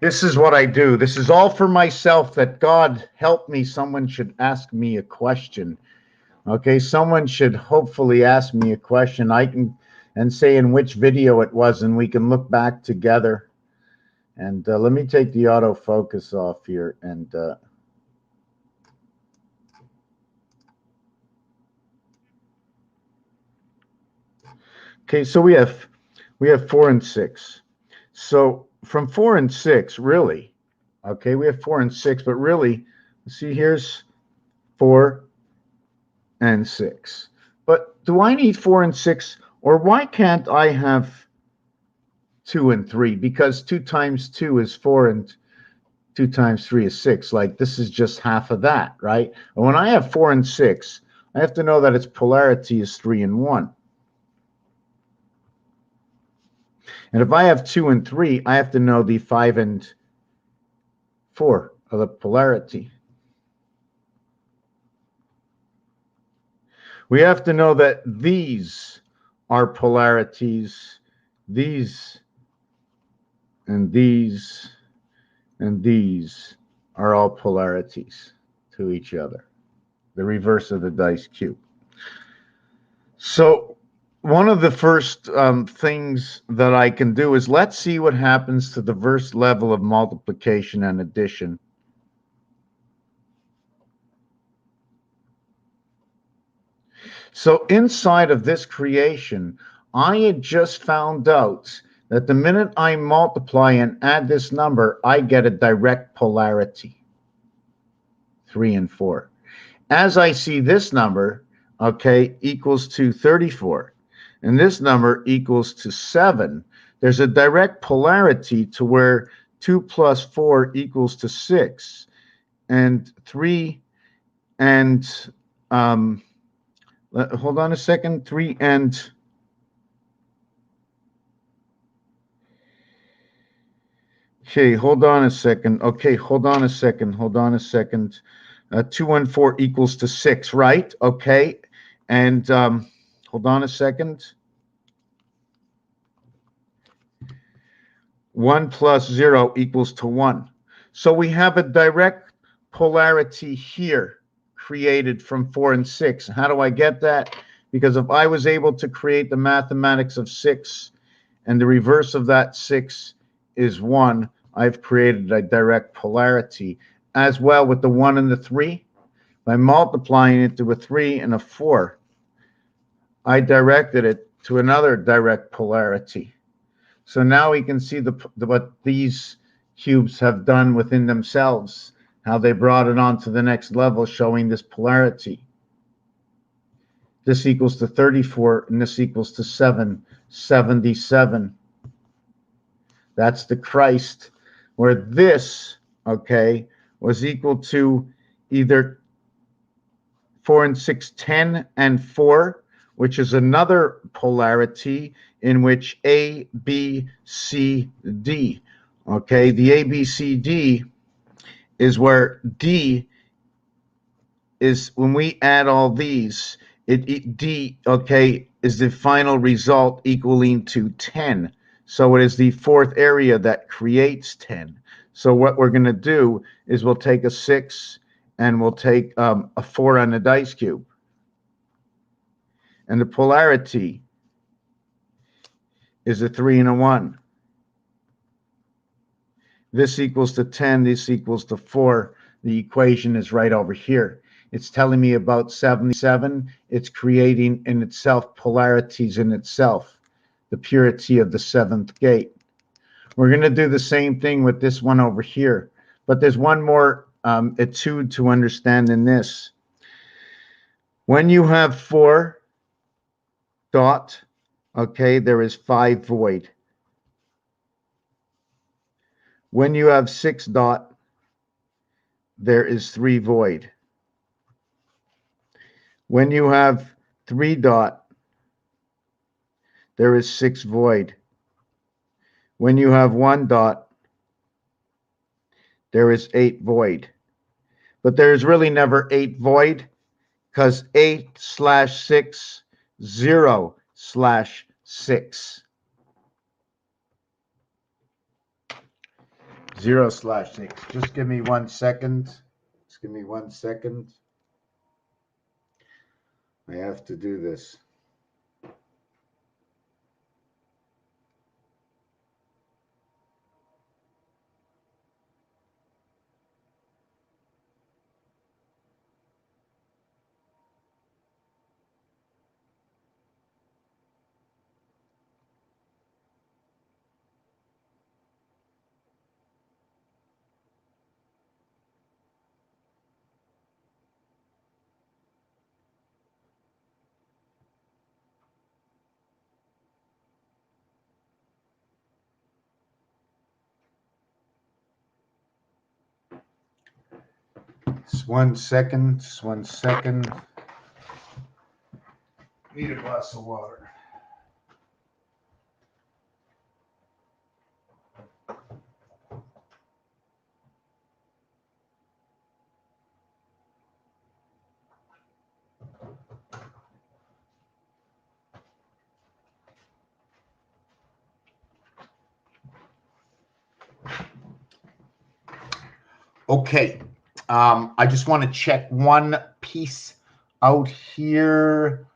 This is what I do. This is all for myself, that God help me. Someone should ask me a question. Okay, someone should hopefully ask me a question. I can and say in which video it was, and we can look back together. And let me take the autofocus off here. And okay, so we have 4 and 6. So from 4 and 6, really, okay, we have 4 and 6, but really, see, here's 4 and 6. But do I need 4 and 6? Or why can't I have 2 and 3? Because 2 times 2 is 4 and 2 times 3 is 6. Like this is just half of that, right? And when I have 4 and 6, I have to know that its polarity is 3 and 1. And if I have 2 and 3, I have to know the 5 and 4 of the polarity. We have to know that these are polarities, these and these and these are all polarities to each other, the reverse of the dice cube. So one of the first things that I can do is let's see what happens to the first level of multiplication and addition. So inside of this creation, I had just found out that the minute I multiply and add this number, I get a direct polarity, 3 and 4. As I see this number, okay, equals to 34, and this number equals to 7, there's a direct polarity to where 2 plus 4 equals to 6. And 3 and, hold on a second, 3 and, okay, hold on a second. Okay, hold on a second. 2 and 4 equals to 6, right? Okay. And hold on a second. 1 plus 0 equals to 1. So we have a direct polarity here created from 4 and 6. How do I get that? Because if I was able to create the mathematics of 6 and the reverse of that 6 is 1, I've created a direct polarity. As well with the 1 and the 3, by multiplying it to a 3 and a 4, I directed it to another direct polarity. So now we can see what these cubes have done within themselves, how they brought it on to the next level, showing this polarity. This equals to 34, and this equals to 77. That's the Christ, where this, okay, was equal to either 4 and 6, 10 and 4, which is another polarity in which A, B, C, D. Okay, the A, B, C, D is where D is, when we add all these, D, okay, is the final result equaling to 10. So it is the fourth area that creates 10. So what we're going to do is we'll take a 6 and we'll take a 4 on the dice cube. And the polarity is a 3 and a 1. This equals to 10. This equals to 4. The equation is right over here. It's telling me about 77. It's creating in itself polarities in itself, the purity of the seventh gate. We're going to do the same thing with this one over here. But there's one more etude to understand in this. When you have 4 dot, okay, there is 5 void. When you have 6 dot, there is 3 void. When you have 3 dot, there is 6 void. When you have 1 dot, there is 8 void. But there is really never 8 void, because 8/6, 0/6. 0/6. Just give me 1 second. Just give me 1 second. I have to do this. Just 1 second. Just 1 second. Need a glass of water. Okay. I just want to check one piece out here.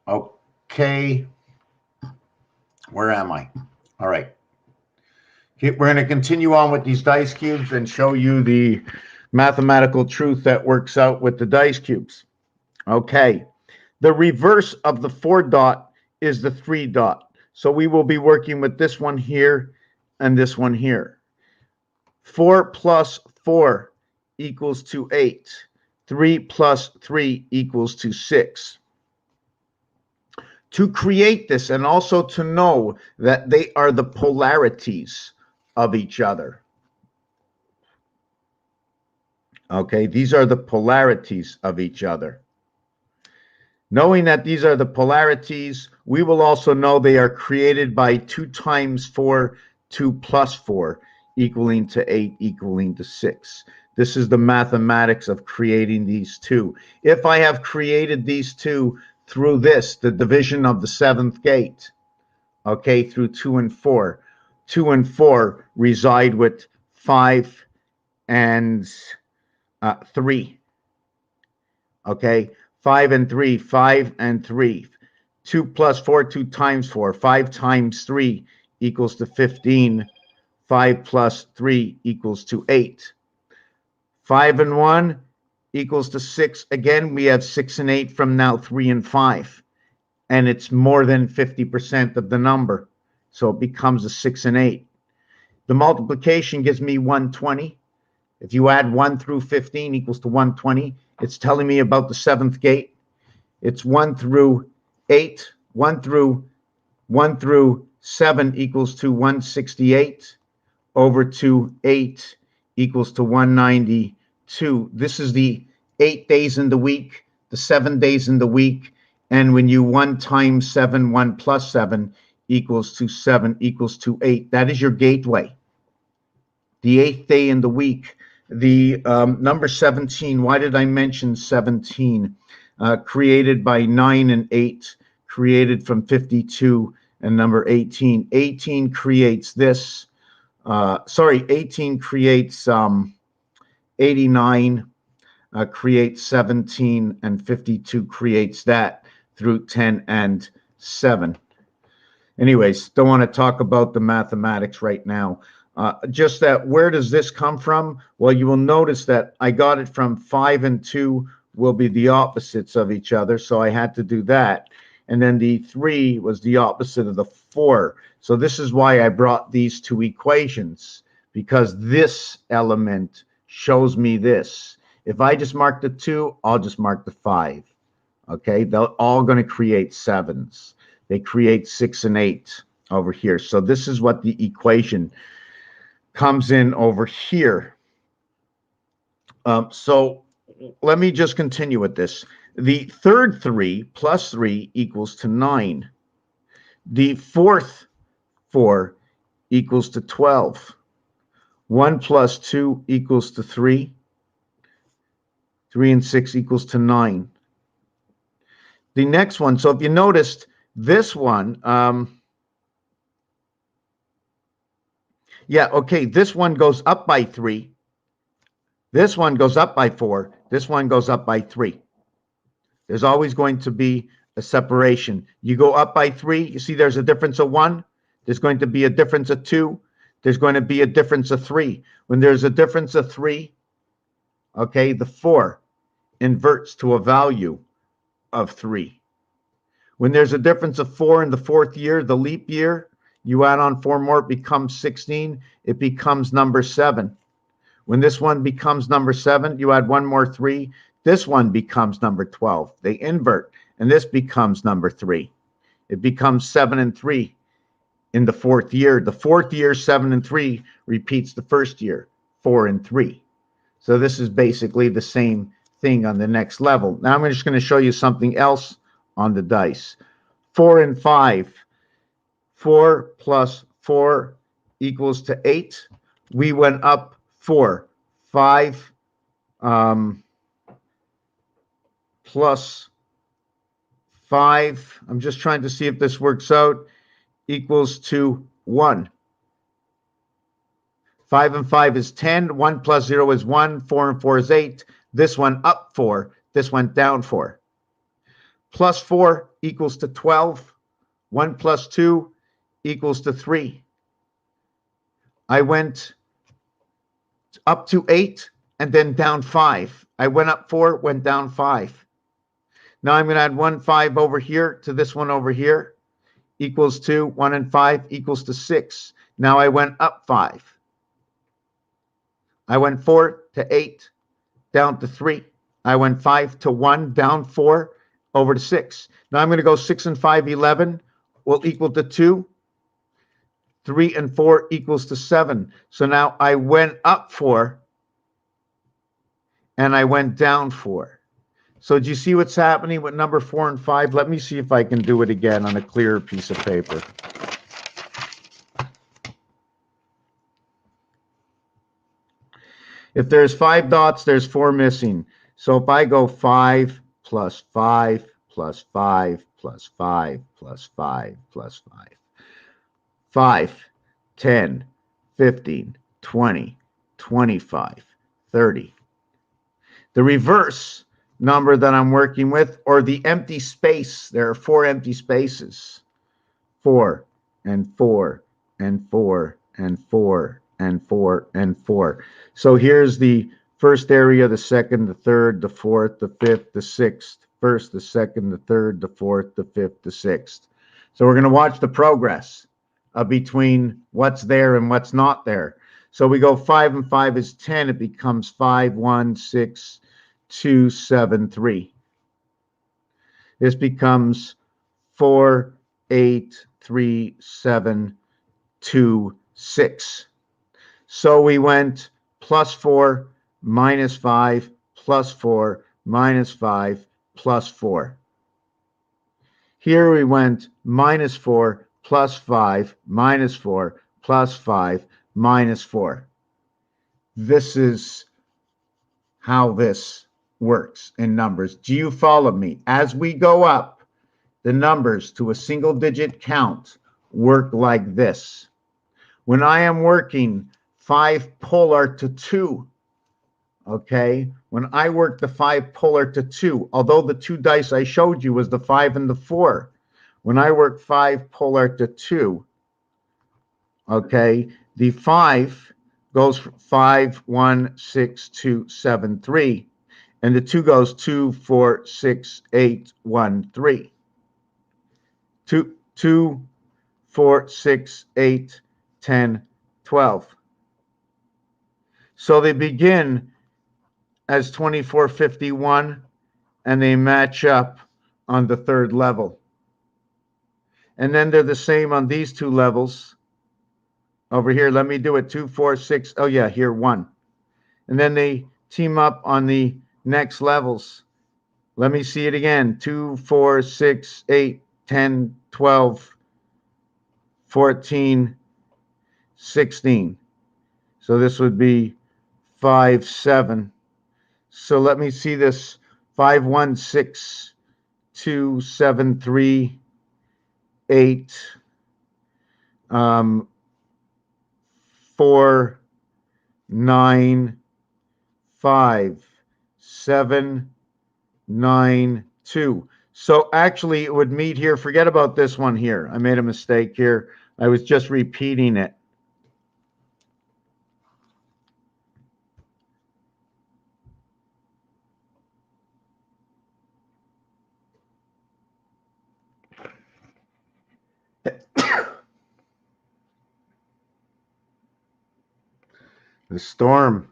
Okay. Where am I? All right. Okay, we're going to continue on with these dice cubes and show you the mathematical truth that works out with the dice cubes. Okay. The reverse of the 4 dot is the 3 dot. So we will be working with this one here and this one here. 4 plus 4 equals to 8. 3 plus 3 equals to 6. To create this and also to know that they are the polarities of each other. Okay, these are the polarities of each other. Knowing that these are the polarities, we will also know they are created by 2 times 4, 2 plus 4, equaling to 8, equaling to 6. This is the mathematics of creating these two. If I have created these two through this, the division of the 7th gate, okay, through 2 and 4, 2 and 4 reside with 5 and 3. Okay, 5 and 3, 5 and 3. 2 plus 4, 2 times 4. 5 times 3 equals to 15. 5 plus 3 equals to 8. 5 and 1 equals to 6. Again, we have 6 and 8 from now 3 and 5. And it's more than 50% of the number. So it becomes a 6 and 8. The multiplication gives me 120. If you add 1 through 15 equals to 120, it's telling me about the 7th gate. It's 1 through 8. 1 through 7 equals to 168 over 8 equals to 192. This is the 8 days in the week, the 7 days in the week. And when you 1 times 7, 1 plus 7 equals to 7 equals to 8. That is your gateway. The 8th day in the week. The number 17, why did I mention 17? Created by 9 and 8, created from 52 and number 18. 18 creates this. 18 creates 89, creates 17, and 52 creates that through 10 and 7. Anyways, don't want to talk about the mathematics right now. Just that, where does this come from? Well, you will notice that I got it from 5 and 2 will be the opposites of each other, so I had to do that. And then the 3 was the opposite of the 4. So this is why I brought these two equations, because this element shows me this. If I just mark the 2, I'll just mark the 5. Okay, they're all going to create 7s. They create 6 and 8 over here. So this is what the equation comes in over here. So let me just continue with this. The third 3 plus 3 equals to 9. The fourth 4 equals to 12. 1 plus 2 equals to 3. 3 and 6 equals to 9. The next one, so if you noticed, this one, this one goes up by 3. This one goes up by 4. This one goes up by 3. There's always going to be a separation. You go up by 3, you see there's a difference of 1. There's going to be a difference of 2. There's going to be a difference of 3. When there's a difference of 3, okay, the 4 inverts to a value of 3. When there's a difference of 4 in the 4th year, the leap year, you add on 4 more, it becomes 16. It becomes number 7. When this one becomes number 7, you add 1 more 3. This one becomes number 12. They invert, and this becomes number 3. It becomes 7 and 3 in the 4th year. The 4th year, 7 and 3, repeats the 1st year, 4 and 3. So this is basically the same thing on the next level. Now I'm just going to show you something else on the dice. 4 and 5. 4 plus 4 equals to 8. We went up 4. 5 plus 5. I'm just trying to see if this works out. Equals to 1. 5 and 5 is 10. 1 plus 0 is 1. 4 and 4 is 8. This one up 4. This one down 4. Plus 4 equals to 12. 1 plus 2 equals to 3. I went up to 8 and then down 5. I went up 4, went down 5. Now I'm going to add 1 5 over here to this one over here. Equals to 1 and 5 equals to 6. Now I went up 5. I went 4 to 8, down to 3. I went 5 to 1, down 4. over to 6. Now I'm going to go 6 and 5, 11 will equal to 2. 3 and 4 equals to 7. So now I went up 4 and I went down 4. So do you see what's happening with number 4 and 5? Let me see if I can do it again on a clearer piece of paper. If there's 5 dots, there's 4 missing. So if I go 5 plus 5 plus 5 plus 5 plus 5 plus 5, 5, 10, 15, 20, 25, 30. The reverse number that I'm working with, or the empty space, there are 4 empty spaces. 4 and 4 and 4 and 4 and 4 and 4. So here's the first area, the second, the third, the fourth, the fifth, the sixth. First, the second, the third, the fourth, the fifth, the sixth. So we're going to watch the progress between what's there and what's not there. So we go 5 and 5 is 10. It becomes 5, 1, 6, 2, 7, 3. This becomes 4, 8, 3, 7, 2, 6. So we went plus 4, minus 5, plus 4, minus 5, plus 4. Here we went minus 4, plus 5, minus 4, plus 5, minus 4. This is how this works in numbers. Do you follow me? As we go up, the numbers to a single digit count work like this. When I am working 5 polar to 2, okay, when I work the 5 polar to 2, although the 2 dice I showed you was the 5 and the 4, when I work 5 polar to 2, okay, the 5 goes 5, 1, 6, 2, 7, 3, and the 2 goes 2, 4, 6, 8, 1, 3. 2, 4, 6, 8, 10, 12. So they begin as 2451 and they match up on the third level. And then they're the same on these 2 levels. Over here, let me do it. 2, 4, 6. Oh, yeah, here, 1. And then they team up on the next levels. Let me see it again. 2, 4, 6, 8, 10, 12, 14, 16. So this would be 5, 7. So let me see this. 5, 1, 6, 2, 7, 3, 8, 4, 9, 5, 7, 9, 2. So actually it would meet here. Forget about this one here. I made a mistake here. I was just repeating it. The storm.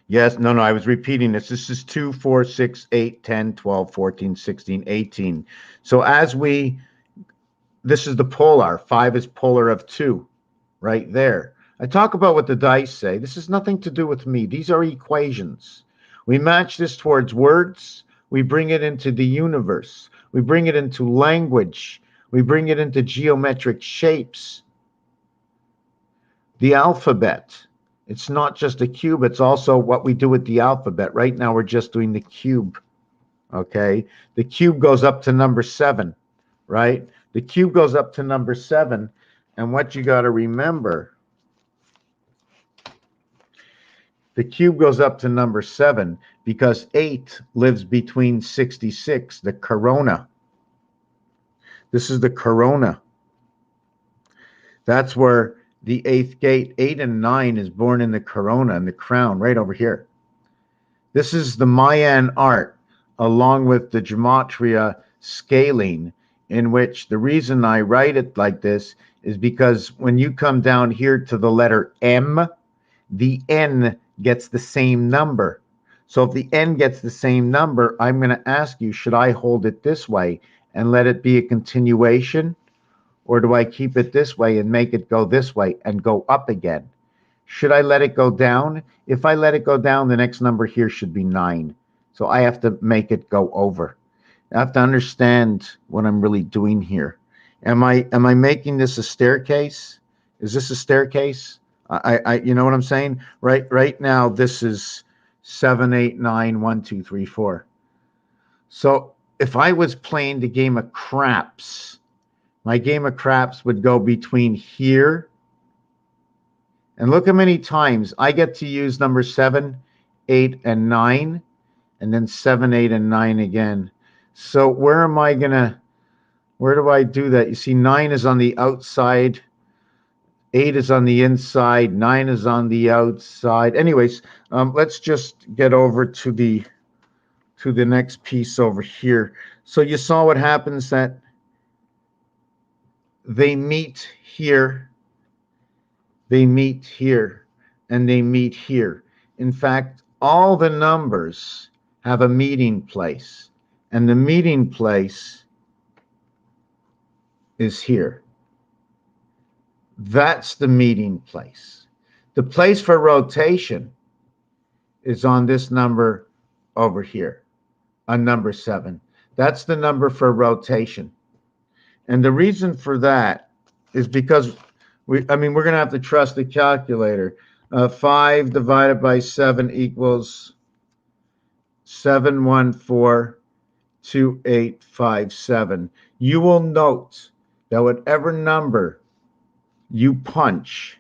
Yes, no, I was repeating this. This is 2, 4, 6, 8, 10, 12, 14, 16, 18. So this is the polar. 5 is polar of 2 right there. I talk about what the dice say. This has nothing to do with me. These are equations. We match this towards words. We bring it into the universe. We bring it into language. We bring it into geometric shapes. The alphabet. It's not just a cube. It's also what we do with the alphabet. Right now, we're just doing the cube. Okay. The cube goes up to number 7, right? The cube goes up to number 7. And what you got to remember, the cube goes up to number 7 because 8 lives between 66, the corona. This is the corona. That's where the 8th gate, 8 and 9, is born in the corona, in the crown, right over here. This is the Mayan art, along with the gematria scaling, in which the reason I write it like this is because when you come down here to the letter M, the N gets the same number. So if the n gets the same number, I'm going to ask you, should I hold it this way and let it be a continuation? Or do I keep it this way and make it go this way and go up again? Should I let it go down? If I let it go down, the next number here should be 9. So I have to make it go over. I have to understand what I'm really doing here. Am I making this a staircase? Is this a staircase? You know what I'm saying? Right now, this is 7, 8, 9, 1, 2, 3, 4. So if I was playing the game of craps, my game of craps would go between here. And look how many times I get to use number 7, 8, and 9, and then 7, 8, and 9 again. So where do I do that? You see, 9 is on the outside, 8 is on the inside, 9 is on the outside. Anyways, let's just get over to the next piece over here. So you saw what happens, that they meet here, they meet here, and they meet here. In fact, all the numbers have a meeting place, and the meeting place is here. That's the meeting place. The place for rotation is on this number over here, on number 7. That's the number for rotation. And the reason for that is because we're going to have to trust the calculator. 5 divided by 7 equals 7142857. You will note that whatever number you punch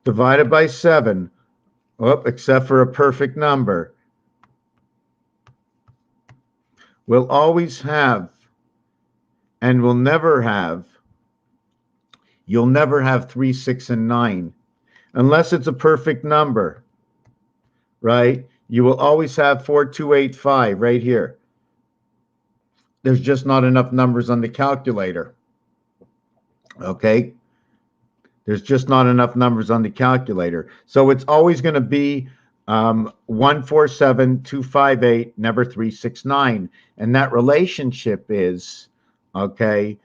divided by 7, except for a perfect number, will always have, and will never have, you'll never have 3, 6, and 9. Unless it's a perfect number, right? You will always have 4, 2, 8, 5 right here. There's just not enough numbers on the calculator. Okay? There's just not enough numbers on the calculator. So it's always going to be 147,258, never 369. And that relationship is, okay,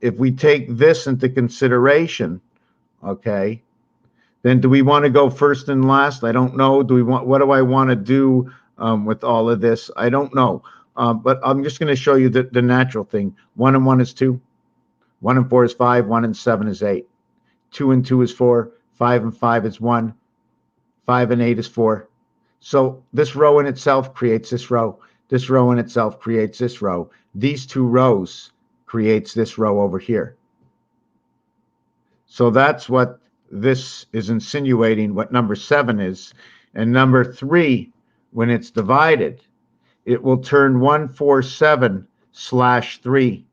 if we take this into consideration, okay, then do we want to go first and last? I don't know. What do I want to do with all of this? I don't know. But I'm just going to show you the natural thing. 1 and 1 is 2. 1 and 4 is 5. 1 and 7 is 8. 2 and 2 is 4. 5 and 5 is 1. 5 and 8 is 4. So this row in itself creates this row. This row in itself creates this row. These two rows creates this row over here. So that's what this is insinuating, what number 7 is. And number 3, when it's divided, it will turn 147/3,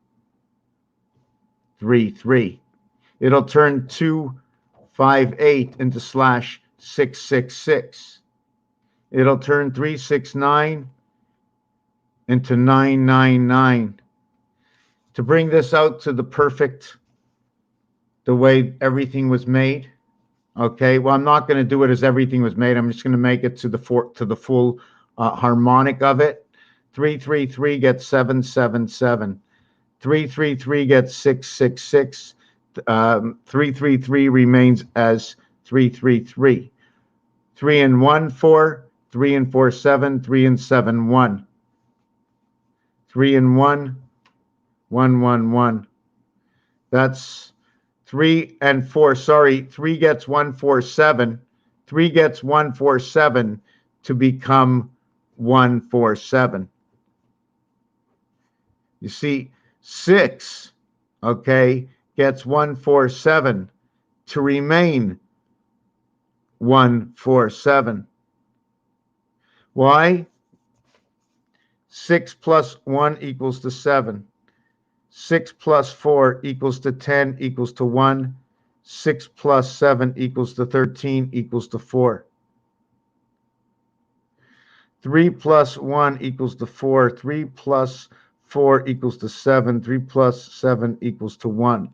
3, 3. It'll turn 258 into /666. It'll turn 369 into 999. To bring this out to the perfect, the way everything was made. Okay, well, I'm not going to do it as everything was made. I'm just going to make it to the full harmonic of it. 333 gets 777. 333 gets 666. 333 remains as 333. 3 and 1, 4. 3 and 4, 7. 3 and 7, 1. 3 and 1, 1, 1, 1. That's 3 and 4. Sorry, 3 gets 147. 3 gets 147 to become 147. You see, 6, okay, gets 147 to remain 147. Why? 6 plus 1 equals to 7. 6 plus 4 equals to 10 equals to 1. 6 plus 7 equals to 13 equals to 4. 3 plus 1 equals to 4. 3 plus 4 equals to 7. 3 plus 7 equals to 1.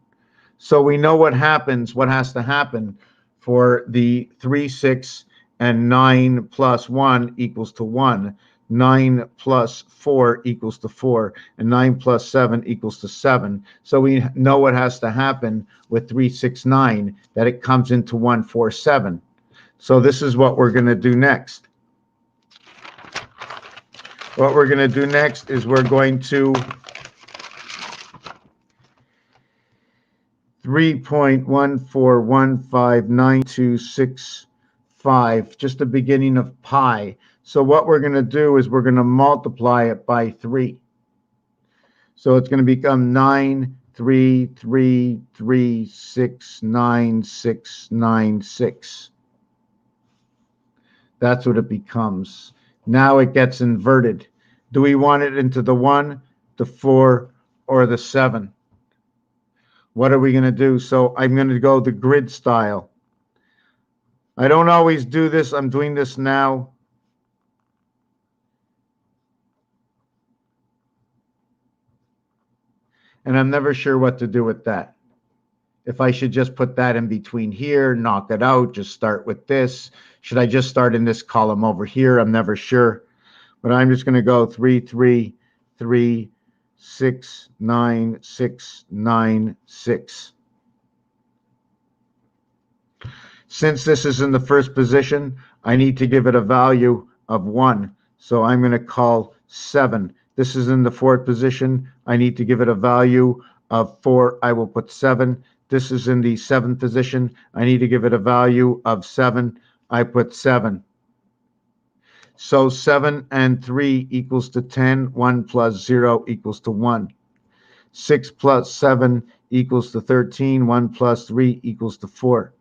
So we know what happens, what has to happen for the 3, 6, and 9 plus 1 equals to 1. 9 plus 4 equals to 4, and 9 plus 7 equals to 7. So we know what has to happen with 369, that it comes into 147. So this is what we're going to do next. What we're going to do next is we're going to 3.14159265, just the beginning of pi. So what we're going to do is we're going to multiply it by 3. So it's going to become 933369696. That's what it becomes. Now it gets inverted. Do we want it into the 1, the 4, or the 7? What are we going to do? So I'm going to go the grid style. I don't always do this. I'm doing this now. And I'm never sure what to do with that. If I should just put that in between here, knock it out, just start with this. Should I just start in this column over here? I'm never sure. But I'm just going to go 3, 3, 3, 6, 9, 6, 9, 6. Since this is in the first position, I need to give it a value of 1. So I'm going to call 7. This is in the fourth position. I need to give it a value of 4. I will put 7. This is in the seventh position. I need to give it a value of 7. I put 7. So 7 and 3 equals to 10. 1 plus 0 equals to 1. 6 plus 7 equals to 13. 1 plus 3 equals to 4.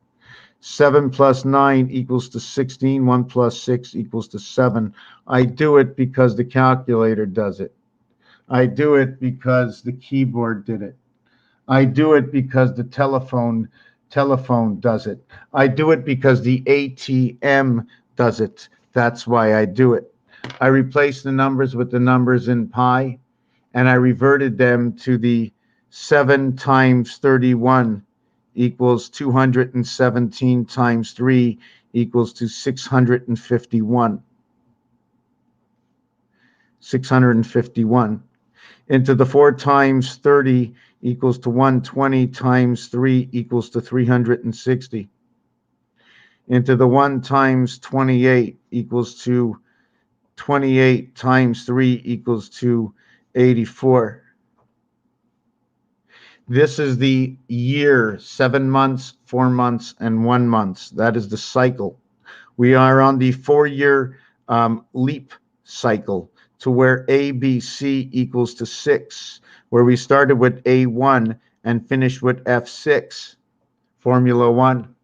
7 plus 9 equals to 16. 1 plus 6 equals to 7. I do it because the calculator does it. I do it because the keyboard did it. I do it because the telephone does it. I do it because the ATM does it. That's why I do it. I replaced the numbers with the numbers in pi, and I reverted them to the 7 times 31 equals 217 times 3 equals to 651. 651. Into the 4 times 30 equals to 120 times 3 equals to 360. Into the 1 times 28 equals to 28 times 3 equals to 84. This is the year, 7 months, 4 months, and 1 month. That is the cycle. We are on the 4-year leap cycle, to where ABC equals to 6, where we started with A1 and finished with F6, Formula 1.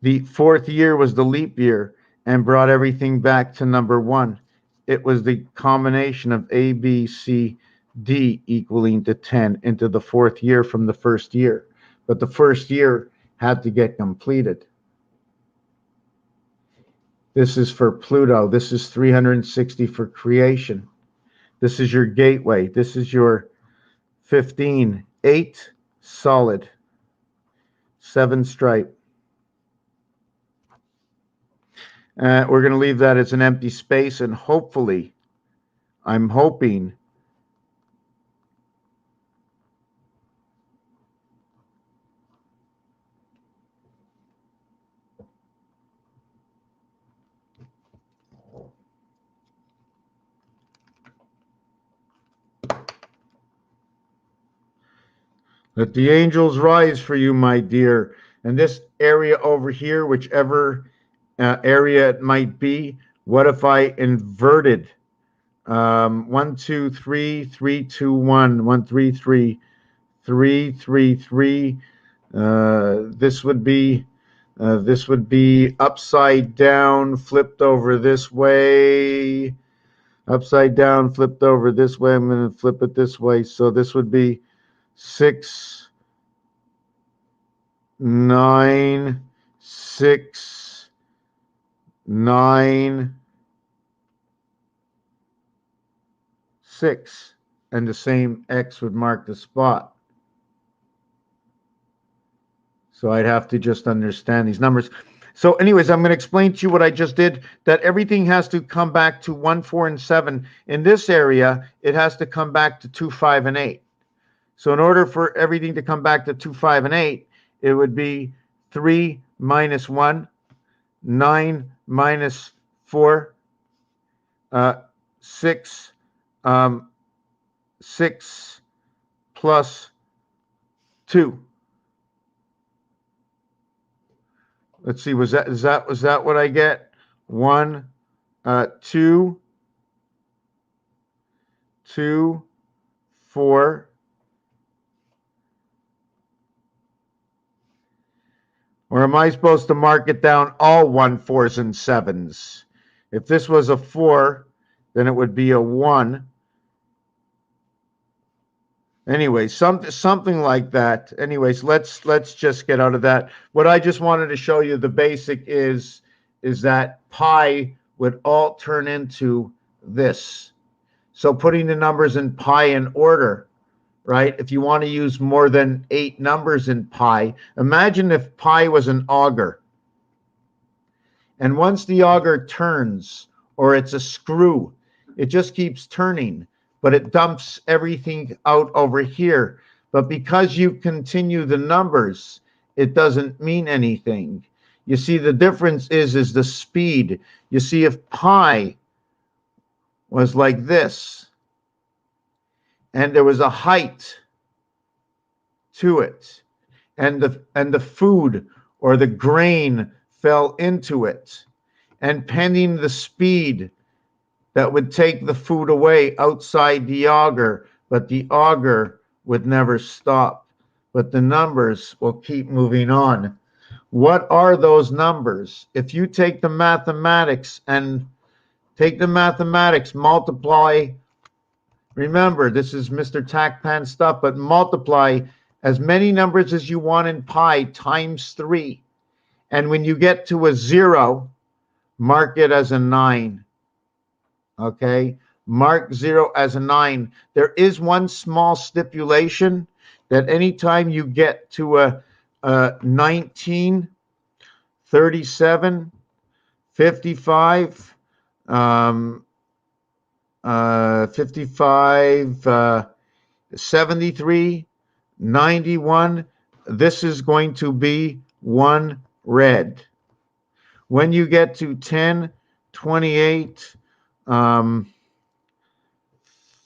The 4th year was the leap year and brought everything back to number 1. It was the combination of A, B, C, D equaling to 10 into the 4th year from the 1st year. But the 1st year had to get completed. This is for Pluto. This is 360 for creation. This is your gateway. This is your 15. 8 solid. 7 stripe. We're going to leave that as an empty space, and hopefully, I'm hoping let the angels rise for you, my dear. And this area over here, whichever area it might be, what if I inverted 1, 2, 3, 3, 2, 1, 1, 3, 3, 3, 3, 3. This would be upside down, flipped over this way. Upside down, flipped over this way. I'm going to flip it this way. So this would be 6, 9, 6, 9, 6. And the same X would mark the spot. So I'd have to just understand these numbers. So anyways, I'm going to explain to you what I just did, that everything has to come back to 1, 4, and 7. In this area, it has to come back to 2, 5, and 8. So in order for everything to come back to 2, 5, and 8, it would be 3 minus 1, 9 minus 4, 6, 6 plus 2. Let's see, was that what I get? 1, 2, 2, 4. Or am I supposed to mark it down all 1, 4s, and 7s? If this was a 4, then it would be a 1. Anyway, something like that. Anyways, let's just get out of that. What I just wanted to show you, the basic is that pi would all turn into this. So putting the numbers in pi in order, right? If you want to use more than 8 numbers in pi, imagine if pi was an auger. And once the auger turns, or it's a screw, it just keeps turning, but it dumps everything out over here. But because you continue the numbers, it doesn't mean anything. You see, the difference is the speed. You see, if pi was like this, and there was a height to it, and the food or the grain fell into it, and pending the speed that would take the food away outside the auger, but the auger would never stop, but the numbers will keep moving on. What are those numbers? If you take the mathematics multiply, remember, this is Mr. TACPAN stuff, but multiply as many numbers as you want in pi times 3. And when you get to a 0, mark it as a 9. Okay? Mark 0 as a 9. There is one small stipulation, that anytime you get to a 19, 37, 55, 55, 73, 91, this is going to be one red. When you get to 10, 28,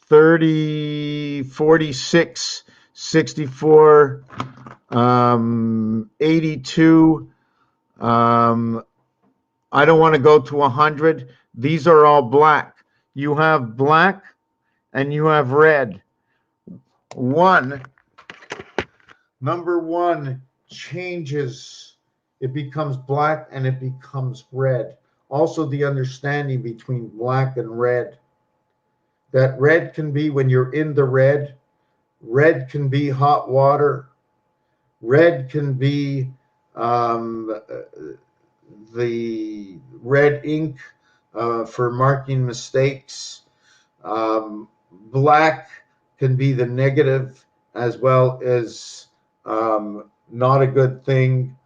30, 46, 64, 82, I don't want to go to 100. These are all black. You have black and you have red. Number 1 changes. It becomes black and it becomes red. Also, the understanding between black and red. That red can be when you're in the red. Red can be hot water. Red can be the red ink for marking mistakes. Black can be the negative, as well as not a good thing.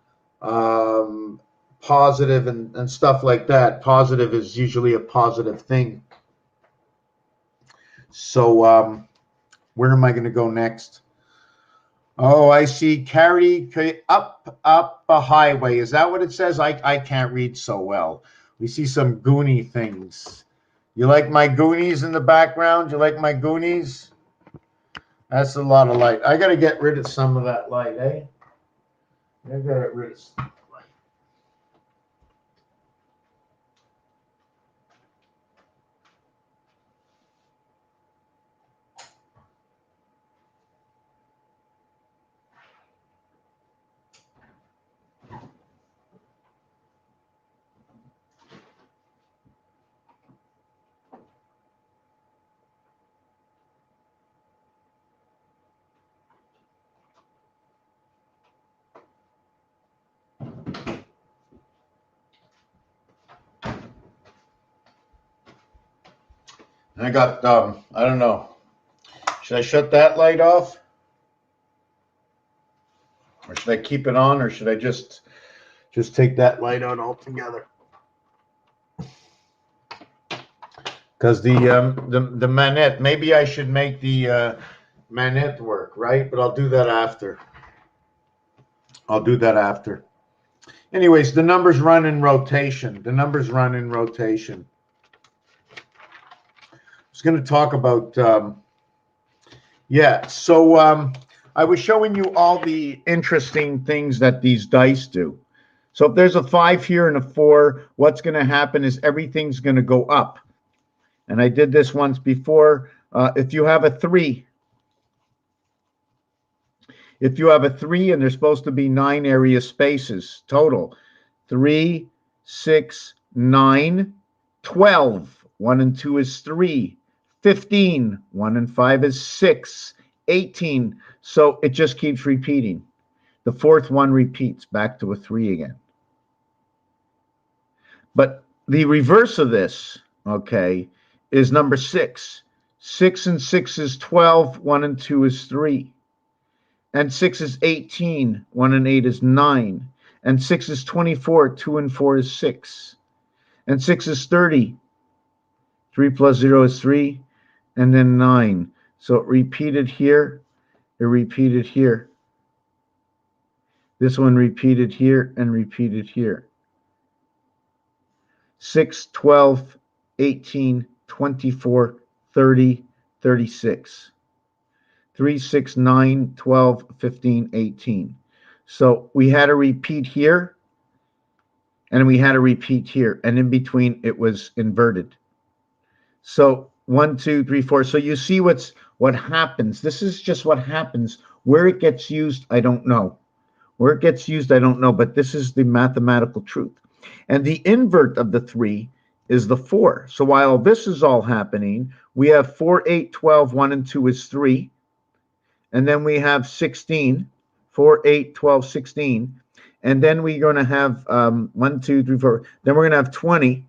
Positive and stuff like that. Positive is usually a positive thing. So where am I going to go next? Oh, I see. Carry up a highway. Is that what it says? I can't read so well. We see some Goonie things. You like my Goonies in the background? You like my Goonies? That's a lot of light. I got to get rid of some of that light, eh? I got to get rid of some light. I got, I don't know. Should I shut that light off? Or should I keep it on, or should I just take that light out altogether? Because the manette, maybe I should make the manette work, right? But I'll do that after. I'll do that after. Anyways, the numbers run in rotation. The numbers run in rotation. I was going to talk about, so I was showing you all the interesting things that these dice do. So if there's a 5 here and a 4, what's going to happen is everything's going to go up. And I did this once before. If you have a 3, and there's supposed to be 9 area spaces total, 3, 6, 9, 12. 1 and 2 is 3. 15. 1 and 5 is 6. 18. So it just keeps repeating. The fourth one repeats back to a 3 again. But the reverse of this, okay, is number 6. 6 and 6 is 12. 1 and 2 is 3. And 6 is 18. 1 and 8 is 9. And 6 is 24. 2 and 4 is 6. And 6 is 30. 3 plus 0 is 3. And then 9. So it repeated here. It repeated here. This one repeated here and repeated here. 6, 12, 18, 24, 30, 36. 3, 6, 9, 12, 15, 18. So we had a repeat here, and we had a repeat here, and in between it was inverted. So 1, 2, 3, 4. So you see what happens. This is just what happens. Where it gets used, I don't know. Where it gets used, I don't know, but this is the mathematical truth. And the invert of the 3 is the 4. So while this is all happening, we have 4, 8, 12, 1 and 2 is 3. And then we have 16, 4, 8, 12, 16. And then we're going to have 1, 2, 3, 4. Then we're going to have 20.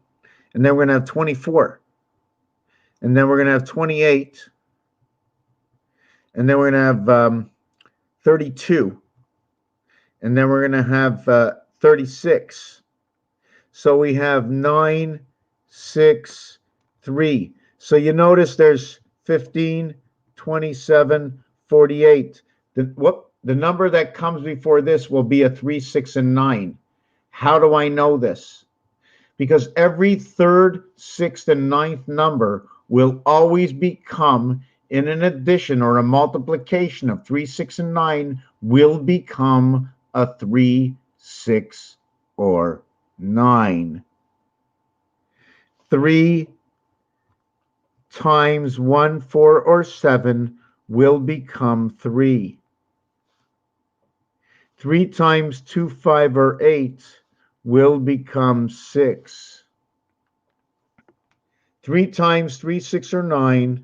And then we're going to have 24. And then we're going to have 28. And then we're going to have 32. And then we're going to have 36. So we have 9, 6, 3. So you notice there's 15, 27, 48. The number that comes before this will be a 3, 6, and 9. How do I know this? Because every third, sixth, and ninth number will always become, in an addition or a multiplication of 3, 6, and 9, will become a 3, 6, or 9. 3 times 1, 4, or 7 will become 3. 3 times 2, 5, or 8 will become 6. 3 times 3, 6, or 9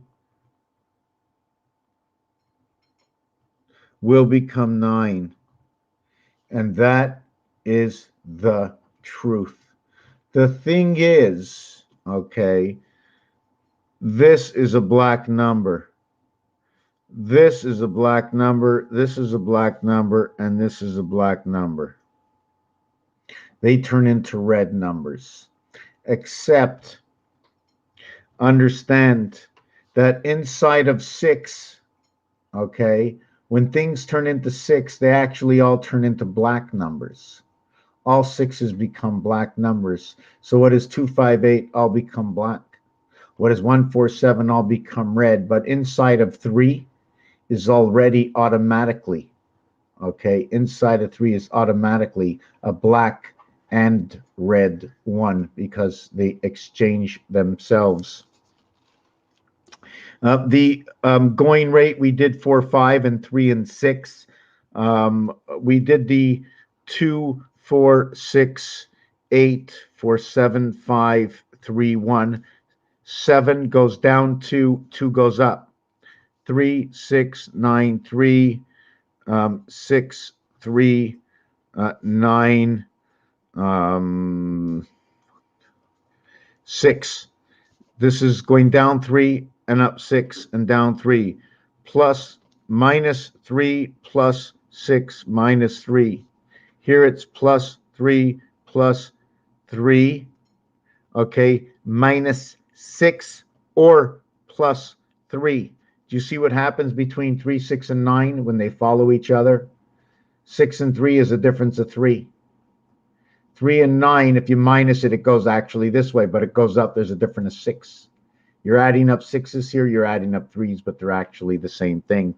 will become 9. And that is the truth. The thing is, okay, this is a black number. This is a black number. This is a black number. And this is a black number. They turn into red numbers. Except, understand that inside of 6, okay, when things turn into 6, they actually all turn into black numbers. All 6s become black numbers. So what is 2, 5, 8 all become black. What is 1, 4, 7 all become red. But inside of 3 is already automatically, okay, inside of 3 is automatically a black and red one because they exchange themselves. The going rate, we did 4, 5, and 3, and 6. We did the 2, 4, 6, 8, 4, 7, 5, 3, 1. 7 goes down, 2 goes up. 3, 6, 9, 3, 6, 3, 9, 6. This is going down 3 and up 6 and down 3. Plus minus 3 plus 6 minus 3. Here it's plus 3 plus 3, okay, minus 6 or plus 3. Do you see what happens between 3, 6, and 9 when they follow each other? 6 and 3 is a difference of 3. 3 and 9, if you minus it, it goes actually this way, but it goes up. There's a difference of 6. You're adding up 6s here. You're adding up 3s, but they're actually the same thing.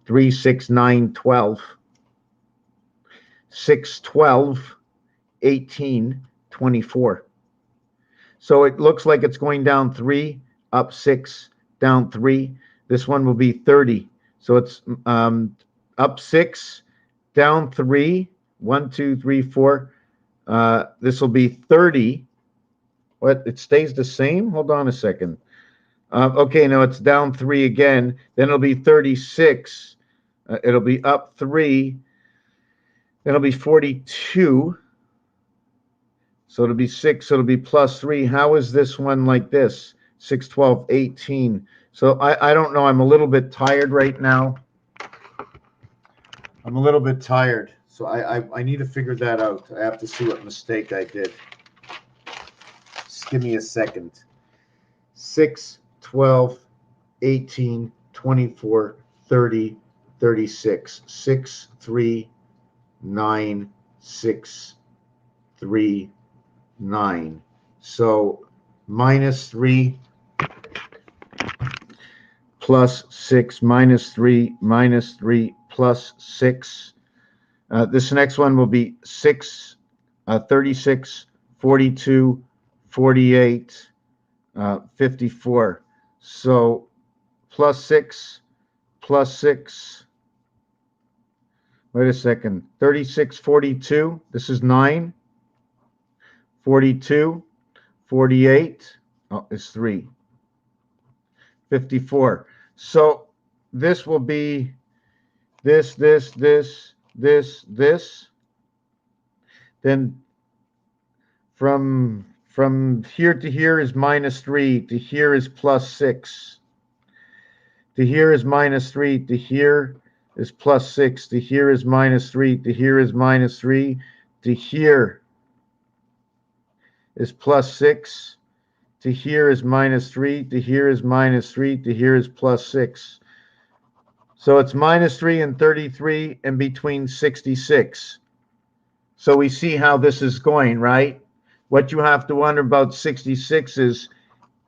3, 6, 9, 12. 6, 12, 18, 24. So it looks like it's going down 3, up 6, down 3. This one will be 30. So it's up 6, down 3, 1, 2, 3, 4. This will be 30. What? It stays the same? Hold on a second. Okay, now it's down 3 again. Then it'll be 36. It'll be up 3. Then it'll be 42. So it'll be 6. So it'll be plus 3. How is this one like this? 6, 12, 18. So I don't know. I'm a little bit tired right now. I'm a little bit tired. So I need to figure that out. I have to see what mistake I did. Just give me a second. 6, 12, 18, 24, 30, 36. 6, 3, 9, 6, 3, 9. So minus 3 plus 6, minus 3, minus 3 plus 6. This next one will be 6, 36, 42, 48, 54. So plus 6, plus 6. Wait a second. 36, 42. This is 9. 42, 48. Oh, it's 3. 54. So this will be this. Then from here to here is minus 3. To here is plus 6. To here is minus 3. To here is plus 6. To here is minus 3. To here is minus 3. To here is plus 6. To here is minus 3. To here is minus 3. To here is plus 6. So it's minus 3 and 33 and between 66. So we see how this is going, right? What you have to wonder about 66 is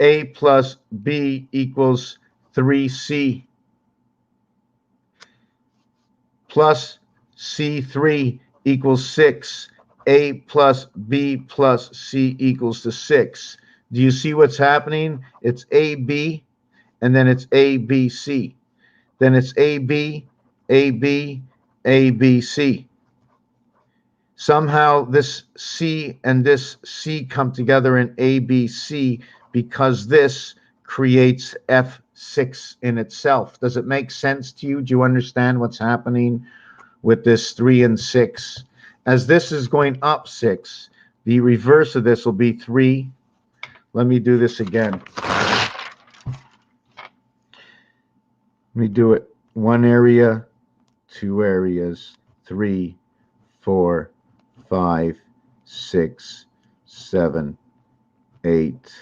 A plus B equals 3C plus C3 equals 6. A plus B plus C equals to 6. Do you see what's happening? It's AB, and then it's ABC. Then it's AB, AB, ABC. Somehow this C and this C come together in ABC because this creates F6 in itself. Does it make sense to you? Do you understand what's happening with this 3 and 6? As this is going up 6, the reverse of this will be 3. Let me do this again. Let me do it. 1 area, 2 areas, 3, 4, 5, 6, 7, 8,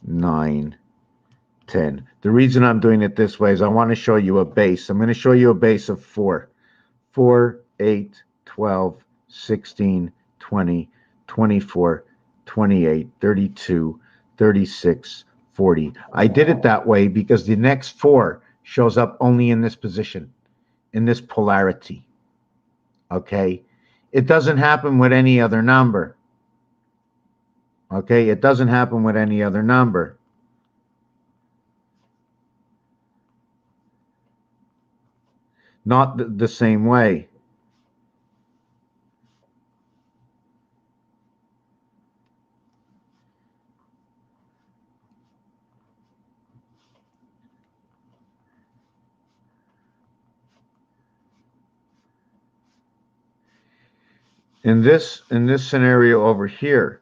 9, 10. The reason I'm doing it this way is I want to show you a base. I'm going to show you a base of 4. 4, 8, 12, 16, 20, 24, 28, 32, 36, 40. I did it that way because the next 4 shows up only in this position, in this polarity. Okay? It doesn't happen with any other number. Okay? It doesn't happen with any other number. Not the same way. In this scenario over here,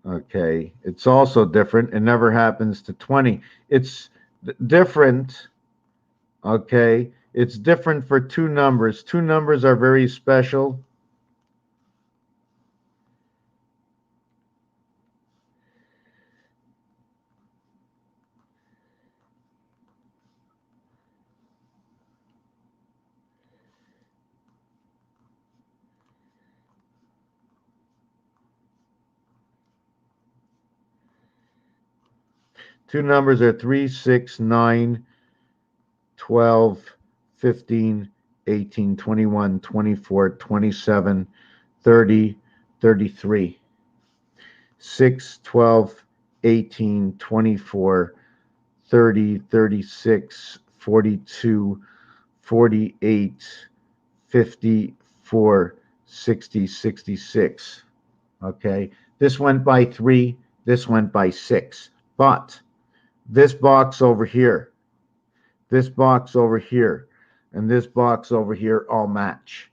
okay, it's also different. It never happens to 20. It's different, okay, It's different for two numbers. Two numbers are very special. Two numbers are 3, 6, 9, 12, 15, 18, 21, 24, 27, 30, 33. 6, 12, 18, 24, 30, 36, 42, 48, 54, 60, 66. Okay, this went by 3, this went by 6. But this box over here, this box over here, and this box over here all match.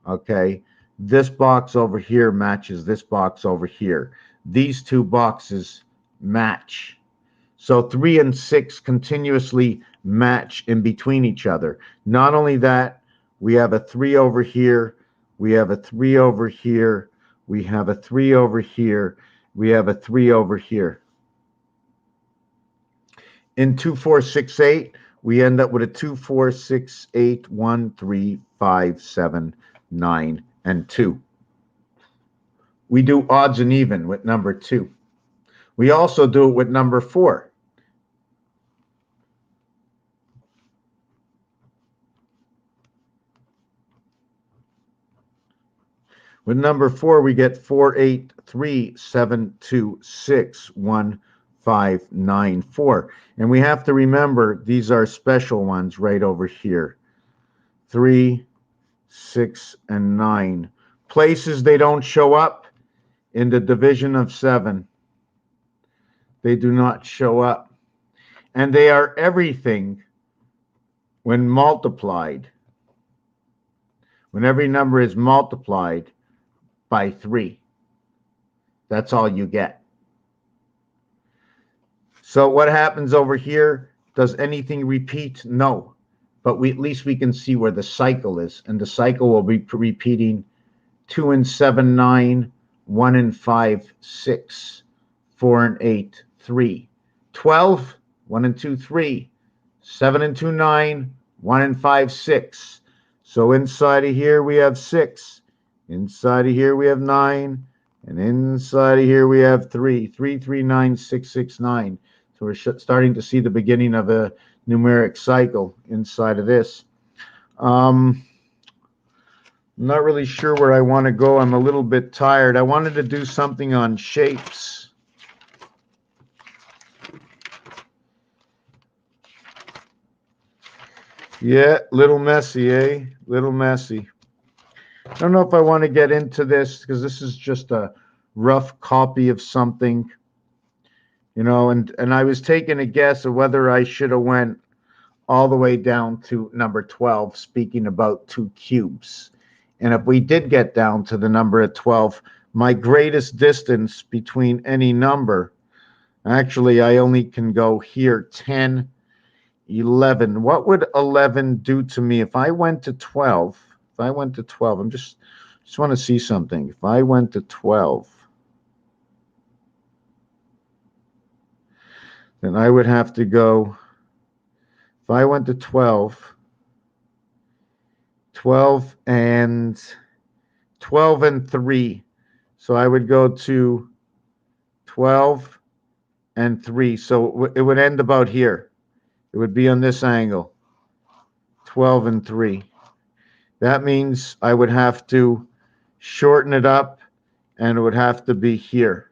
Okay, this box over here matches this box over here. These two boxes match. So 3 and 6 continuously match in between each other. Not only that, we have a 3 over here, we have a 3 over here, we have a 3 over here, we have a 3 over here. In 2, 4, 6, 8, we end up with a 2, 4, 6, 8, 1, 3, 5, 7, 9, and 2. We do odds and even with number 2. We also do it with number 4. With number 4, we get 4, 8, 3, 7, 2, 6, 1, 5, 9, 4. And we have to remember these are special ones right over here. 3, 6, and 9. Places they don't show up in the division of 7. They do not show up. And they are everything when multiplied. When every number is multiplied by 3. That's all you get. So what happens over here? Does anything repeat? No. But at least we can see where the cycle is. And the cycle will be repeating 2 and 7, 9, 1 and 5, 6, 4 and 8, 3, 12, 1 and 2, 3, 7 and 2, 9, 1 and 5, 6. So inside of here we have 6. Inside of here we have 9. And inside of here we have 3. 3, 3, 9, 6, 6, 9. So we're starting to see the beginning of a numeric cycle inside of this. I'm not really sure where I want to go. I'm a little bit tired. I wanted to do something on shapes. Yeah, little messy, eh? Little messy. I don't know if I want to get into this because this is just a rough copy of something, you know, and I was taking a guess of whether I should have went all the way down to number 12, speaking about 2 cubes. And if we did get down to the number of 12, my greatest distance between any number, actually, I only can go here, 10, 11. What would 11 do to me if I went to 12? If I went to 12, I just want to see something. If I went to 12, then I would have to go, if I went to 12 and 3. So I would go to 12 and 3. So it would end about here. It would be on this angle, 12 and 3. That means I would have to shorten it up, and it would have to be here.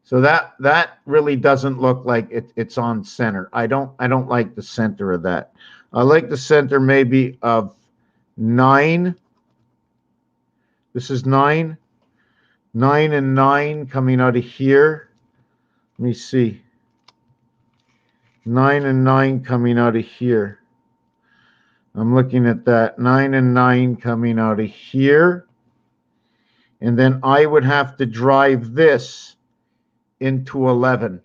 So that really doesn't look like it's on center. I don't like the center of that. I like the center maybe of 9. This is 9. 9 and 9 coming out of here. Let me see. 9 and 9 coming out of here. I'm looking at that. 9 and 9 coming out of here. And then I would have to drive this into 11.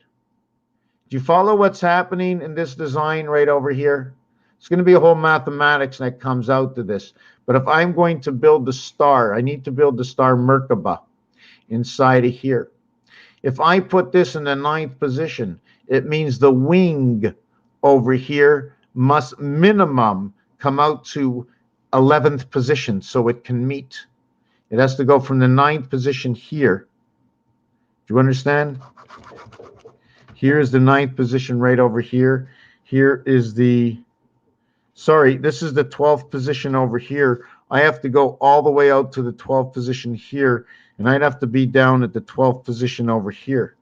Do you follow what's happening in this design right over here? It's going to be a whole mathematics that comes out to this. But if I'm going to build the star, I need to build the star Merkaba inside of here. If I put this in the 9th position, it means the wing over here must minimum come out to 11th position so it can meet. It has to go from the 9th position here. Do you understand? Here is the 9th position right over here. Here is the, sorry, this is the 12th position over here. I have to go all the way out to the 12th position here, and I'd have to be down at the 12th position over here.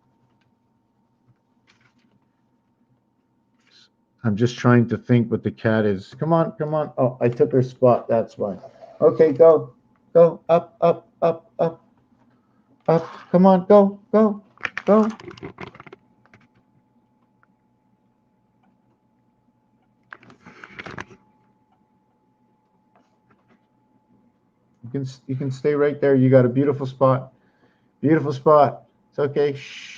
I'm just trying to think what the cat is. Come on, come on. Oh, I took her spot. That's why. Okay, go. Go. Up, up, up, up, up. Come on, go, go, go. You can stay right there. You got a beautiful spot. Beautiful spot. It's okay. Shh.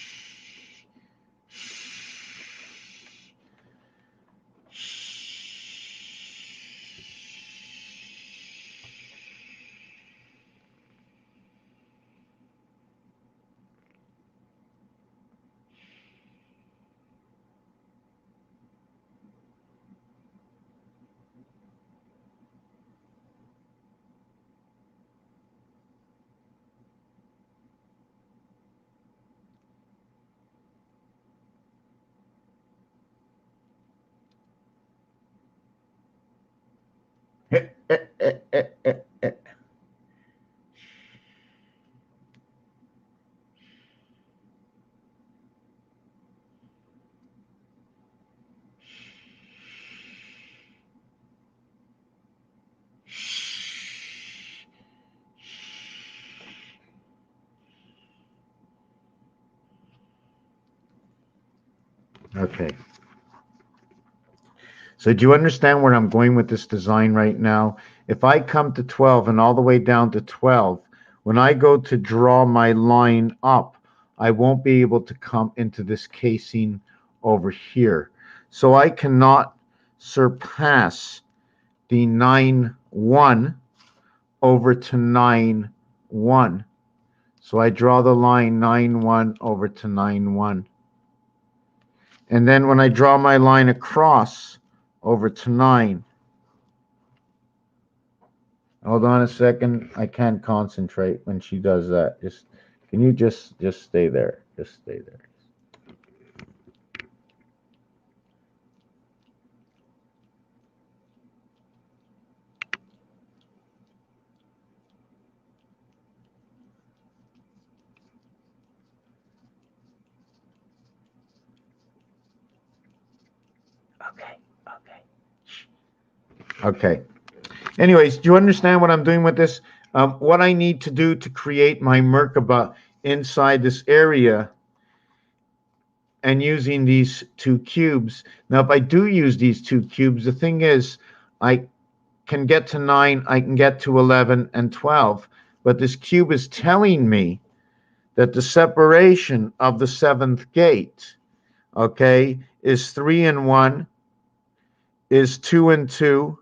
Okay. So do you understand where I'm going with this design right now? If I come to 12 and all the way down to 12, when I go to draw my line up, I won't be able to come into this casing over here. So I cannot surpass the 9-1 over to 9-1. So I draw the line 9-1 over to 9-1. And then when I draw my line across over to 9, hold on a second. I can't concentrate when she does that. Can you just stay there? Just stay there. Okay. Anyways, do you understand what I'm doing with this? What I need to do to create my Merkaba inside this area and using these 2 cubes. Now, if I do use these 2 cubes, the thing is, I can get to 9, I can get to 11 and 12, but this cube is telling me that the separation of the 7th gate, okay, is 3 and 1, is 2 and 2,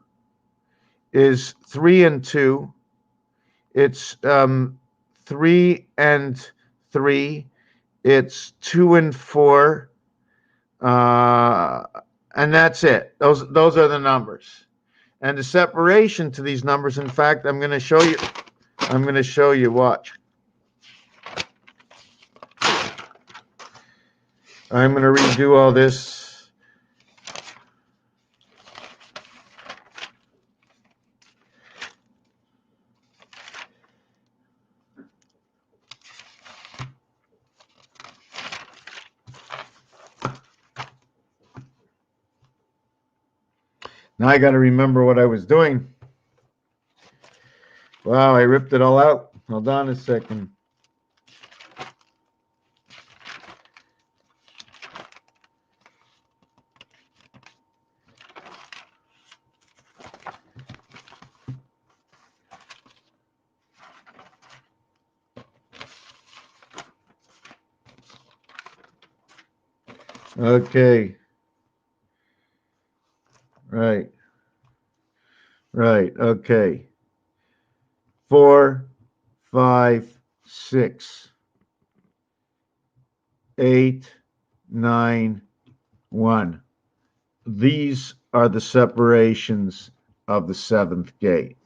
is 3 and 2, it's 3 and 3, it's 2 and 4, and that's it. Those are the numbers. And the separation to these numbers, in fact, I'm going to show you. I'm going to show you. Watch. I'm going to redo all this. Now I got to remember what I was doing. Wow, I ripped it all out. Hold on a second. Okay. Right. Right. Okay. 4, 5, 6, 8, 9, 1. These are the separations of the seventh gate.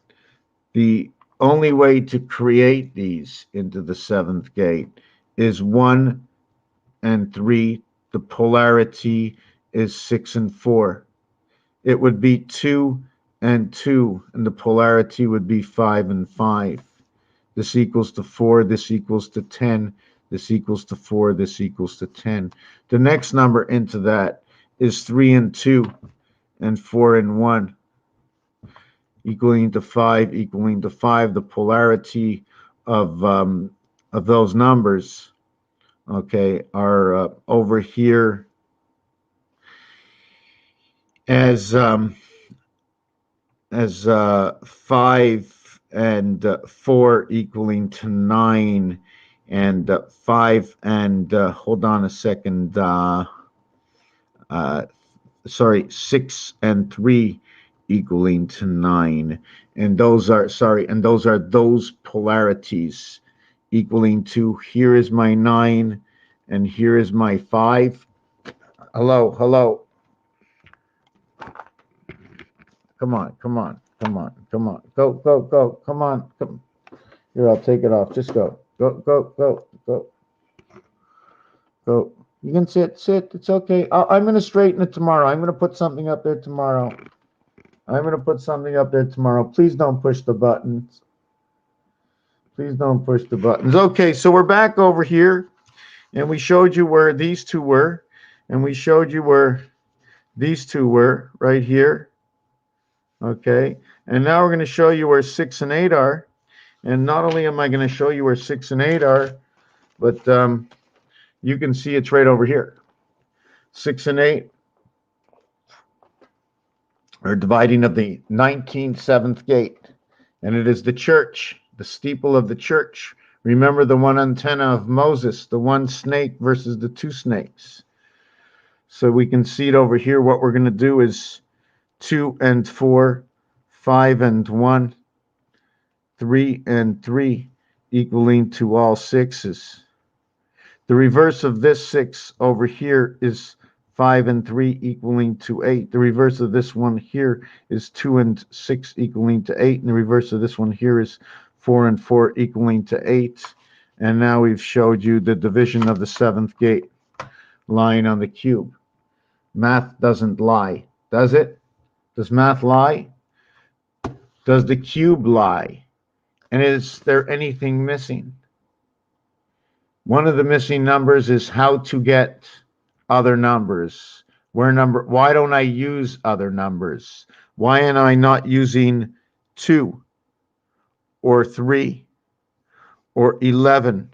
The only way to create these into the seventh gate is 1 and 3. The polarity is 6 and 4. It would be 2 and 2, and the polarity would be 5 and 5. This equals to 4, this equals to 10, this equals to 4, this equals to 10. The next number into that is 3 and 2, and 4 and 1, equaling to 5, equaling to 5. The polarity of those numbers, okay, are over here as 5 and 4 equaling to 9, and 5 and hold on a second, uh, sorry, 6 and 3 equaling to 9, and those are those polarities equaling to, here is my 9 and here is my 5. Hello, hello. Come on, come on, come on, come on. Go, go, go. Come on. Come. Here, I'll take it off. Just go. Go, go, go, go. Go. You can sit, sit. It's okay. I'm going to straighten it tomorrow. I'm going to put something up there tomorrow. I'm going to put something up there tomorrow. Please don't push the buttons. Please don't push the buttons. Okay, so we're back over here, and we showed you where these two were, and we showed you where these two were right here. Okay, and now we're going to show you where 6 and 8 are. And not only am I going to show you where 6 and 8 are, but you can see it's right over here. 6 and 8 are dividing of the 19th seventh gate, and it is the church, the steeple of the church. Remember the one antenna of Moses, the one snake versus the two snakes. So we can see it over here. What we're going to do is 2 and 4, 5 and 1, 3 and 3, equaling to all sixes. The reverse of this 6 over here is 5 and 3 equaling to 8. The reverse of this one here is 2 and 6 equaling to 8. And the reverse of this one here is 4 and 4 equaling to 8. And now we've showed you the division of the seventh gate lying on the cube. Math doesn't lie, does it? Does math lie? Does the cube lie? And is there anything missing? One of the missing numbers is how to get other numbers. Why don't I use other numbers? Why am I not using 2 or 3 or 11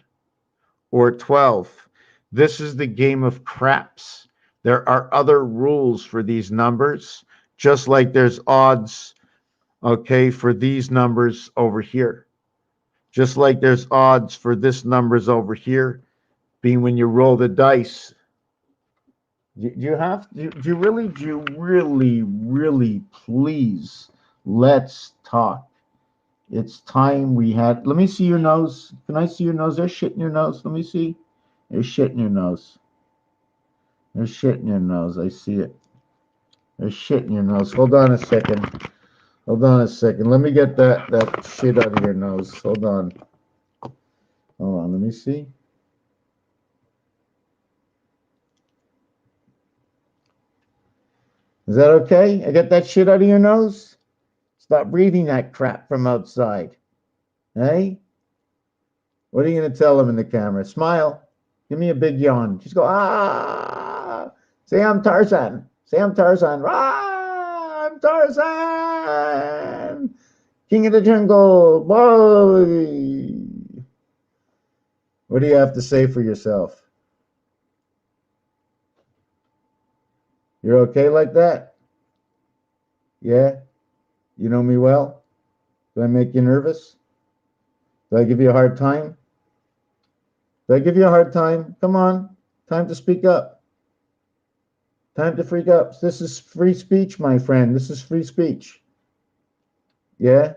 or 12? This is the game of craps. There are other rules for these numbers, just like there's odds, okay, for these numbers over here. Just like there's odds for this numbers over here, being when you roll the dice. Do you really, please, let's talk. It's time we had. Let me see your nose. Can I see your nose? There's shit in your nose. Let me see. There's shit in your nose. There's shit in your nose. I see it. There's shit in your nose. Hold on a second. Hold on a second. Let me get that shit out of your nose. Hold on. Hold on. Let me see. Is that okay? I got that shit out of your nose? Stop breathing that crap from outside. Hey? What are you going to tell them in the camera? Smile. Give me a big yawn. Just go, ah! Say I'm Tarzan. Say I'm Tarzan. Ah! I'm Tarzan! King of the jungle. Boy! What do you have to say for yourself? You're okay like that? Yeah? You know me well? Do I make you nervous? Do I give you a hard time? Do I give you a hard time? Come on. Time to speak up. Time to freak up. This is free speech, my friend. This is free speech. Yeah,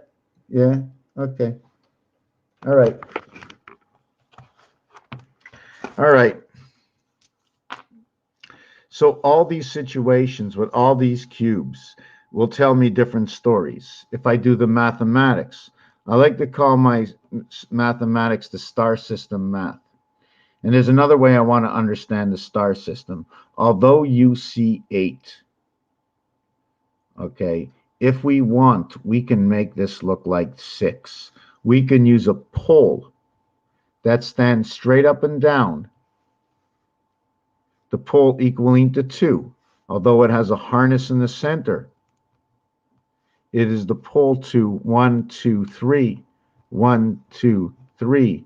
yeah, okay. All right, all right. So all these situations with all these cubes will tell me different stories. If I do the mathematics, I like to call my mathematics the star system math. And there's another way I want to understand the star system. Although you see 8, okay, if we want, we can make this look like 6. We can use a pole that stands straight up and down, the pole equaling to 2. Although it has a harness in the center, it is the pole to 1, 2, 3, 1, 2, 3,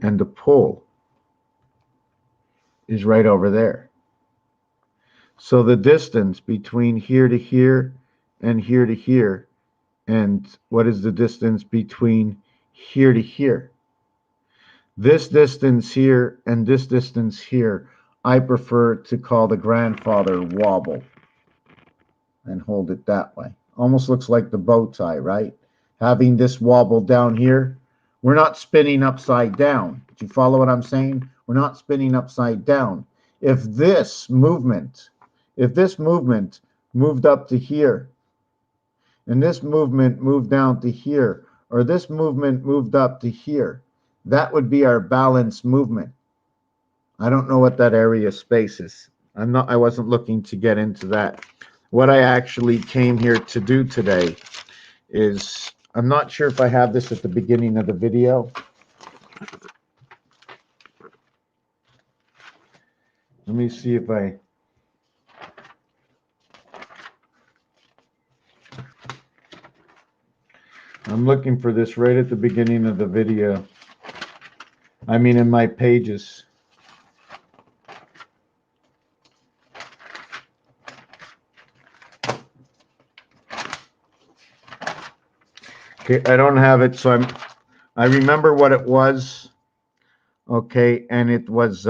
and the pole is right over there. So the distance between here to here and here to here, and what is the distance between here to here? This distance here and this distance here, I prefer to call the grandfather wobble and hold it that way. Almost looks like the bow tie, right? Having this wobble down here, we're not spinning upside down. Do you follow what I'm saying? We're not spinning upside down. If this movement, if this movement moved up to here, and this movement moved down to here, or this movement moved up to here, that would be our balance movement. I don't know what that area of space is. I wasn't looking to get into that. What I actually came here to do today is, I'm not sure if I have this at the beginning of the video. Let me see if I'm looking for this right at the beginning of the video. I mean, in my pages. Okay, I don't have it, so I remember what it was. Okay, and it was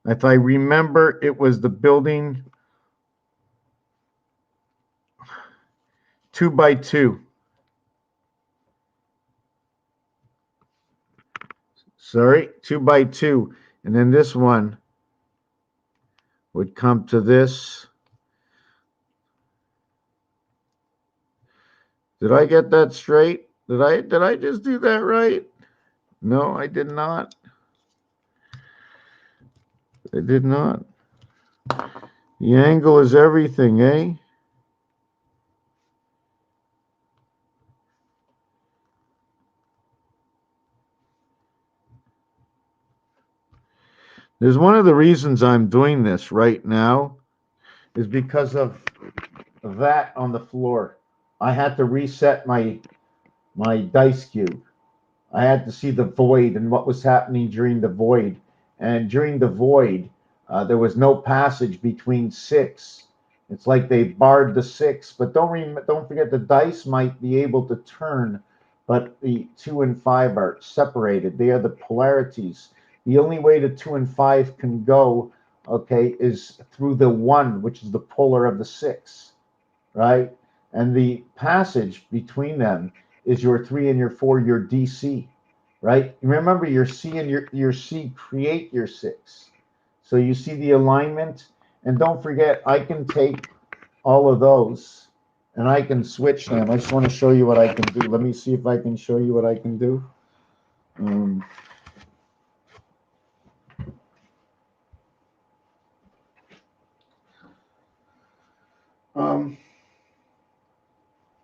if I remember, it was the building 2 by 2. Sorry, 2 by 2. And then this one would come to this. Did I get that straight? Did I just do that right? No, I did not. I did not. The angle is everything, eh? There's one of the reasons I'm doing this right now is because of that on the floor. I had to reset my dice cube. I had to see the void and what was happening during the void. And during the void, there was no passage between 6. It's like they barred the 6. But don't forget, the dice might be able to turn, but the 2 and 5 are separated. They are the polarities. The only way the 2 and 5 can go, okay, is through the 1, which is the polar of the 6, right? And the passage between them is your 3 and your 4, your DC, right? Remember, your C and your C create your 6. So you see the alignment, and don't forget, I can take all of those and I can switch them. I just want to show you what I can do. Let me see if I can show you what I can do.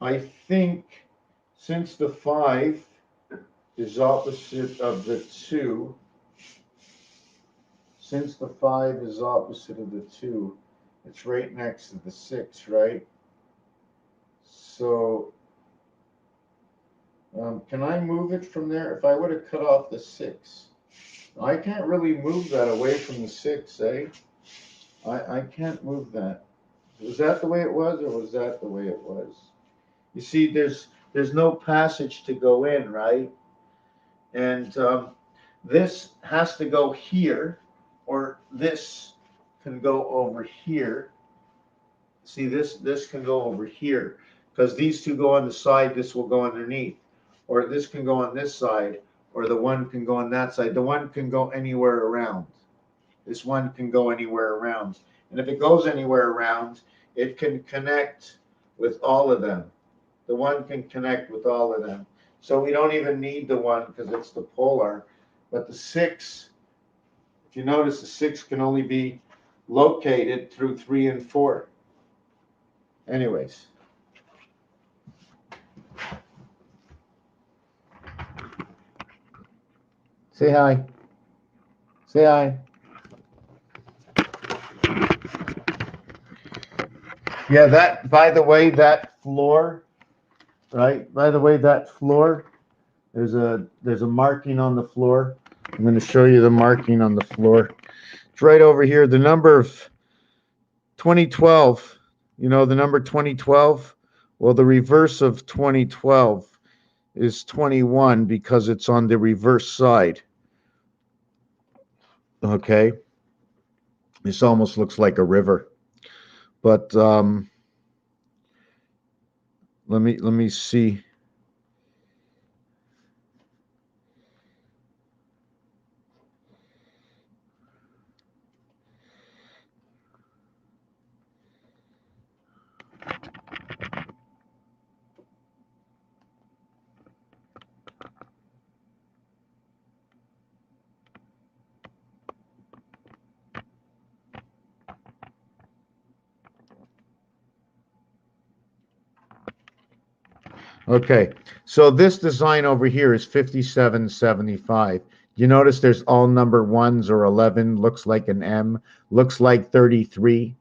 I think since the 5 is opposite of the 2, since the 5 is opposite of the 2, it's right next to the 6, right? So, can I move it from there? If I would have cut off the 6, I can't really move that away from the 6, eh? I can't move that. Was that the way it was, or was that the way it was? You see, there's no passage to go in, right? And this has to go here, or this can go over here. See, this can go over here. because these two go on the side, this will go underneath. Or this can go on this side, or the one can go on that side. The one can go anywhere around. This one can go anywhere around. And if it goes anywhere around, it can connect with all of them. The one can connect with all of them. So we don't even need the one because it's the polar. But the 6, if you notice, the 6 can only be located through 3 and 4. Anyways. Say hi. Say hi. Yeah, that, by the way, that floor, right? By the way, that floor, there's a marking on the floor. I'm going to show you the marking on the floor. It's right over here. The number of 2012, you know, the number 2012. Well, the reverse of 2012 is 21 because it's on the reverse side. Okay. This almost looks like a river. But let me see. Okay, so this design over here is 5775. You notice there's all number 1s or 11, looks like an M, looks like 33.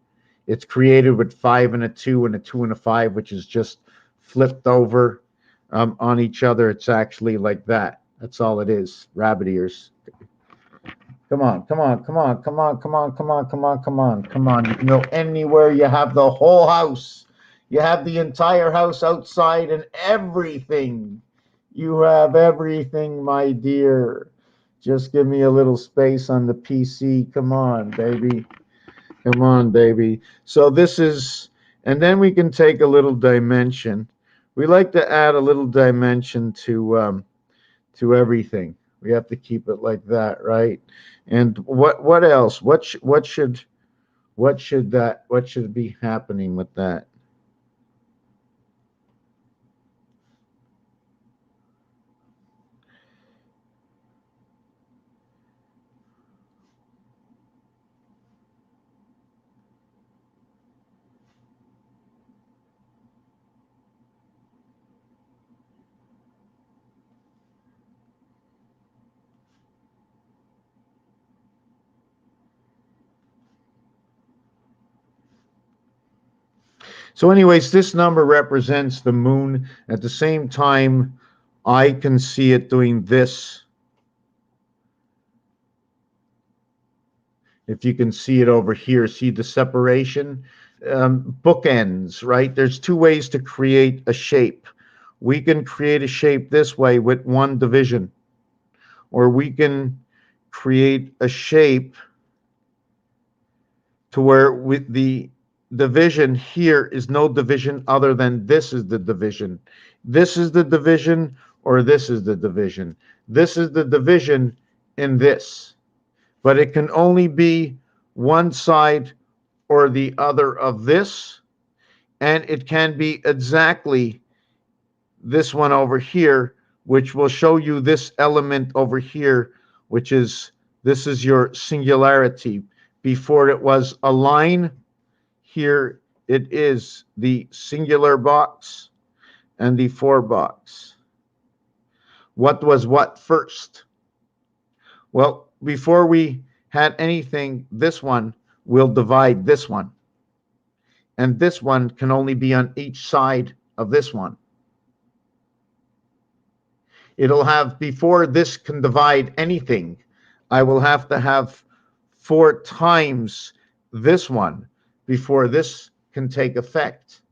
It's created with 5 and a 2 and a 2 and a 5, which is just flipped over on each other. It's actually like that. That's all it is, rabbit ears. Come on, come on, come on, come on, come on, come on, come on, come on, come on. You can go anywhere. You have the whole house. You have the entire house outside and everything. You have everything, my dear. Just give me a little space on the PC. Come on, baby. Come on, baby. So this is, and then we can take a little dimension. We like to add a little dimension to everything. We have to keep it like that, right? And what else? What should be happening with that? So anyways, this number represents the moon. At the same time, I can see it doing this. If you can see it over here, see the separation? Bookends, right? There's 2 ways to create a shape. We can create a shape this way with 1 division, or we can create a shape to where with the division here is no division other than this is the division. This is the division, or this is the division. This is the division in this. But it can only be one side or the other of this, and it can be exactly this one over here, which will show you this element over here, which is, this is your singularity. Before it was a line, here it is the singular box and the 4 box. What was what first? Well, before we had anything, this one will divide this one. And this one can only be on each side of this one. It'll have, before this can divide anything, I will have to have 4 times this one before this can take effect.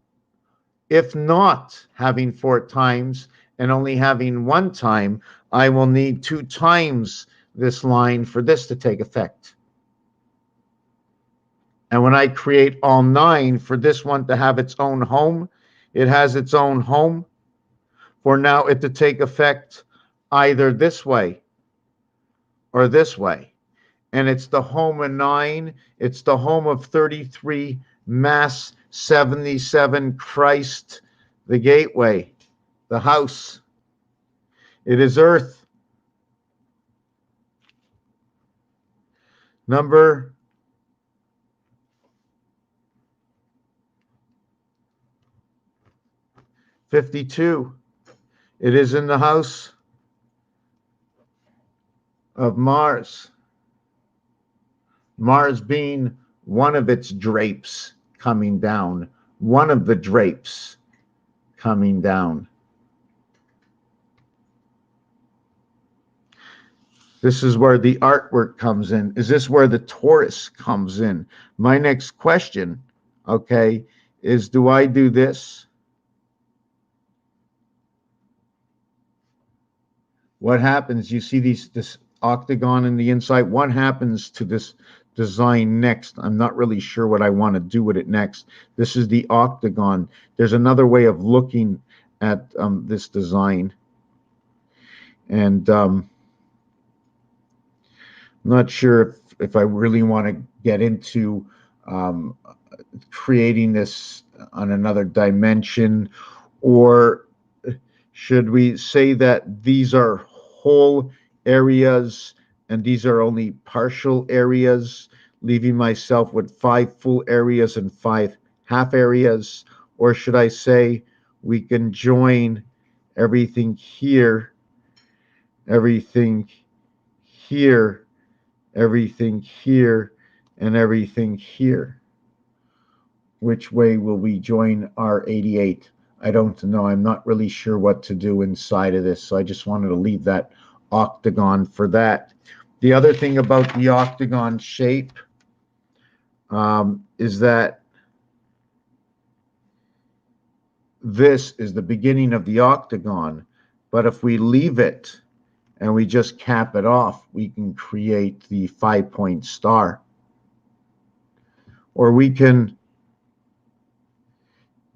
If not having 4 times and only having 1 time, I will need 2 times this line for this to take effect. And when I create all 9 for this one to have its own home, It has its own home for now it to take effect either this way or this way. And it's the home of 9. It's the home of 33, Mass 77, Christ, the gateway, the house. It is Earth. Number 52. It is in the house of Mars. Mars being one of its drapes coming down, one of the drapes coming down. This is where the artwork comes in. Is this where the Taurus comes in? My next question, okay, is do I do this? What happens? You see this octagon in the inside. What happens to this design next? I'm not really sure what I want to do with it next. This is the octagon. There's another way of looking at this design. And I'm not sure if I really want to get into creating this on another dimension, or should we say that these are whole areas and these are only partial areas, leaving myself with 5 full areas and 5 half areas? Or should I say we can join everything here, everything here, everything here, and everything here? Which way will we join our 88? I don't know. I'm not really sure what to do inside of this, so I just wanted to leave that octagon for that. The other thing about the octagon shape is that this is the beginning of the octagon, but if we leave it and we just cap it off, we can create the 5-point star. Or we can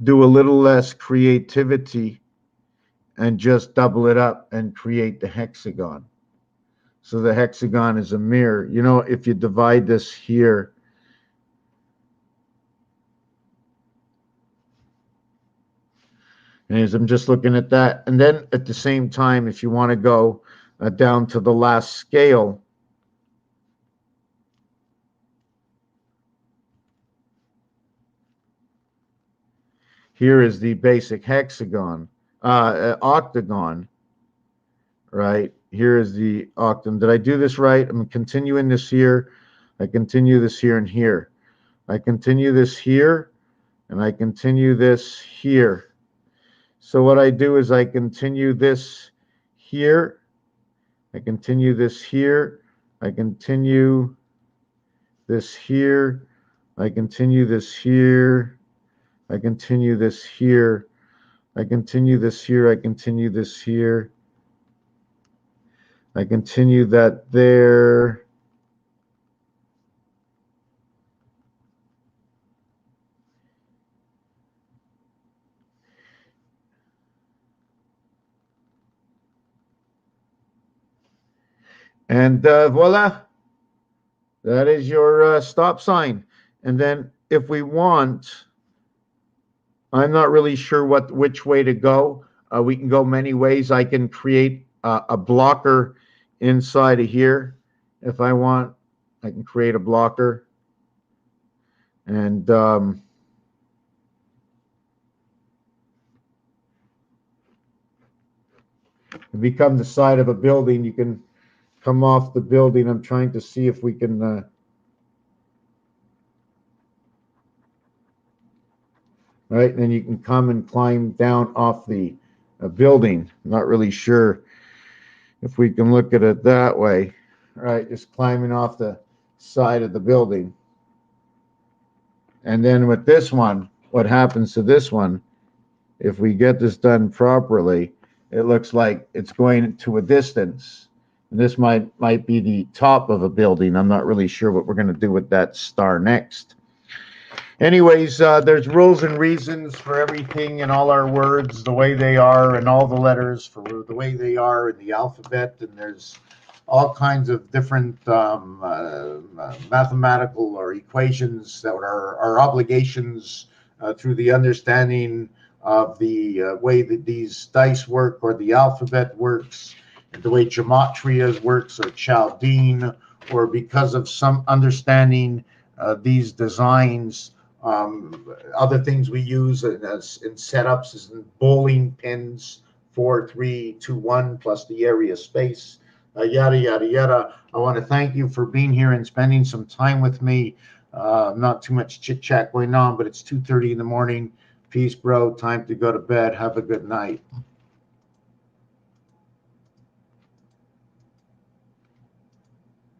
do a little less creativity and just double it up and create the hexagon. So the hexagon is a mirror. You know, if you divide this here, and as I'm just looking at that, and then at the same time, if you want to go down to the last scale, here is the basic hexagon, octagon, right? Here is the octagon. Did I do this right? I'm continuing this here. I continue this here and here. I continue this here, and I continue this here. So what I do is I continue this here. I continue this here. I continue this here. I continue this here. I continue this here. I continue this here. I continue this here. I continue that there. And voila, that is your stop sign. And then if we want, I'm not really sure which way to go. We can go many ways. I can create a blocker inside of here. If I want, I can create a blocker. And become the side of a building. You can come off the building. I'm trying to see if we can right, and then you can come and climb down off the building. I'm not really sure if we can look at it that way. Right, just climbing off the side of the building. And then with this one, what happens to this one, if we get this done properly, it looks like it's going to a distance. And this might be the top of a building. I'm not really sure what we're going to do with that star next. Anyways, there's rules and reasons for everything in all our words, the way they are, and all the letters for the way they are in the alphabet. And there's all kinds of different mathematical or equations that are our obligations through the understanding of the way that these dice work, or the alphabet works, and the way gematria works, or Chaldean, or because of some understanding these designs. Other things we use in setups is in bowling pins, 4, 3, 2, 1, plus the area space, yada, yada, yada. I want to thank you for being here and spending some time with me. Not too much chit chat going on, but it's 2:30 in the morning. Peace, bro. Time to go to bed. Have a good night.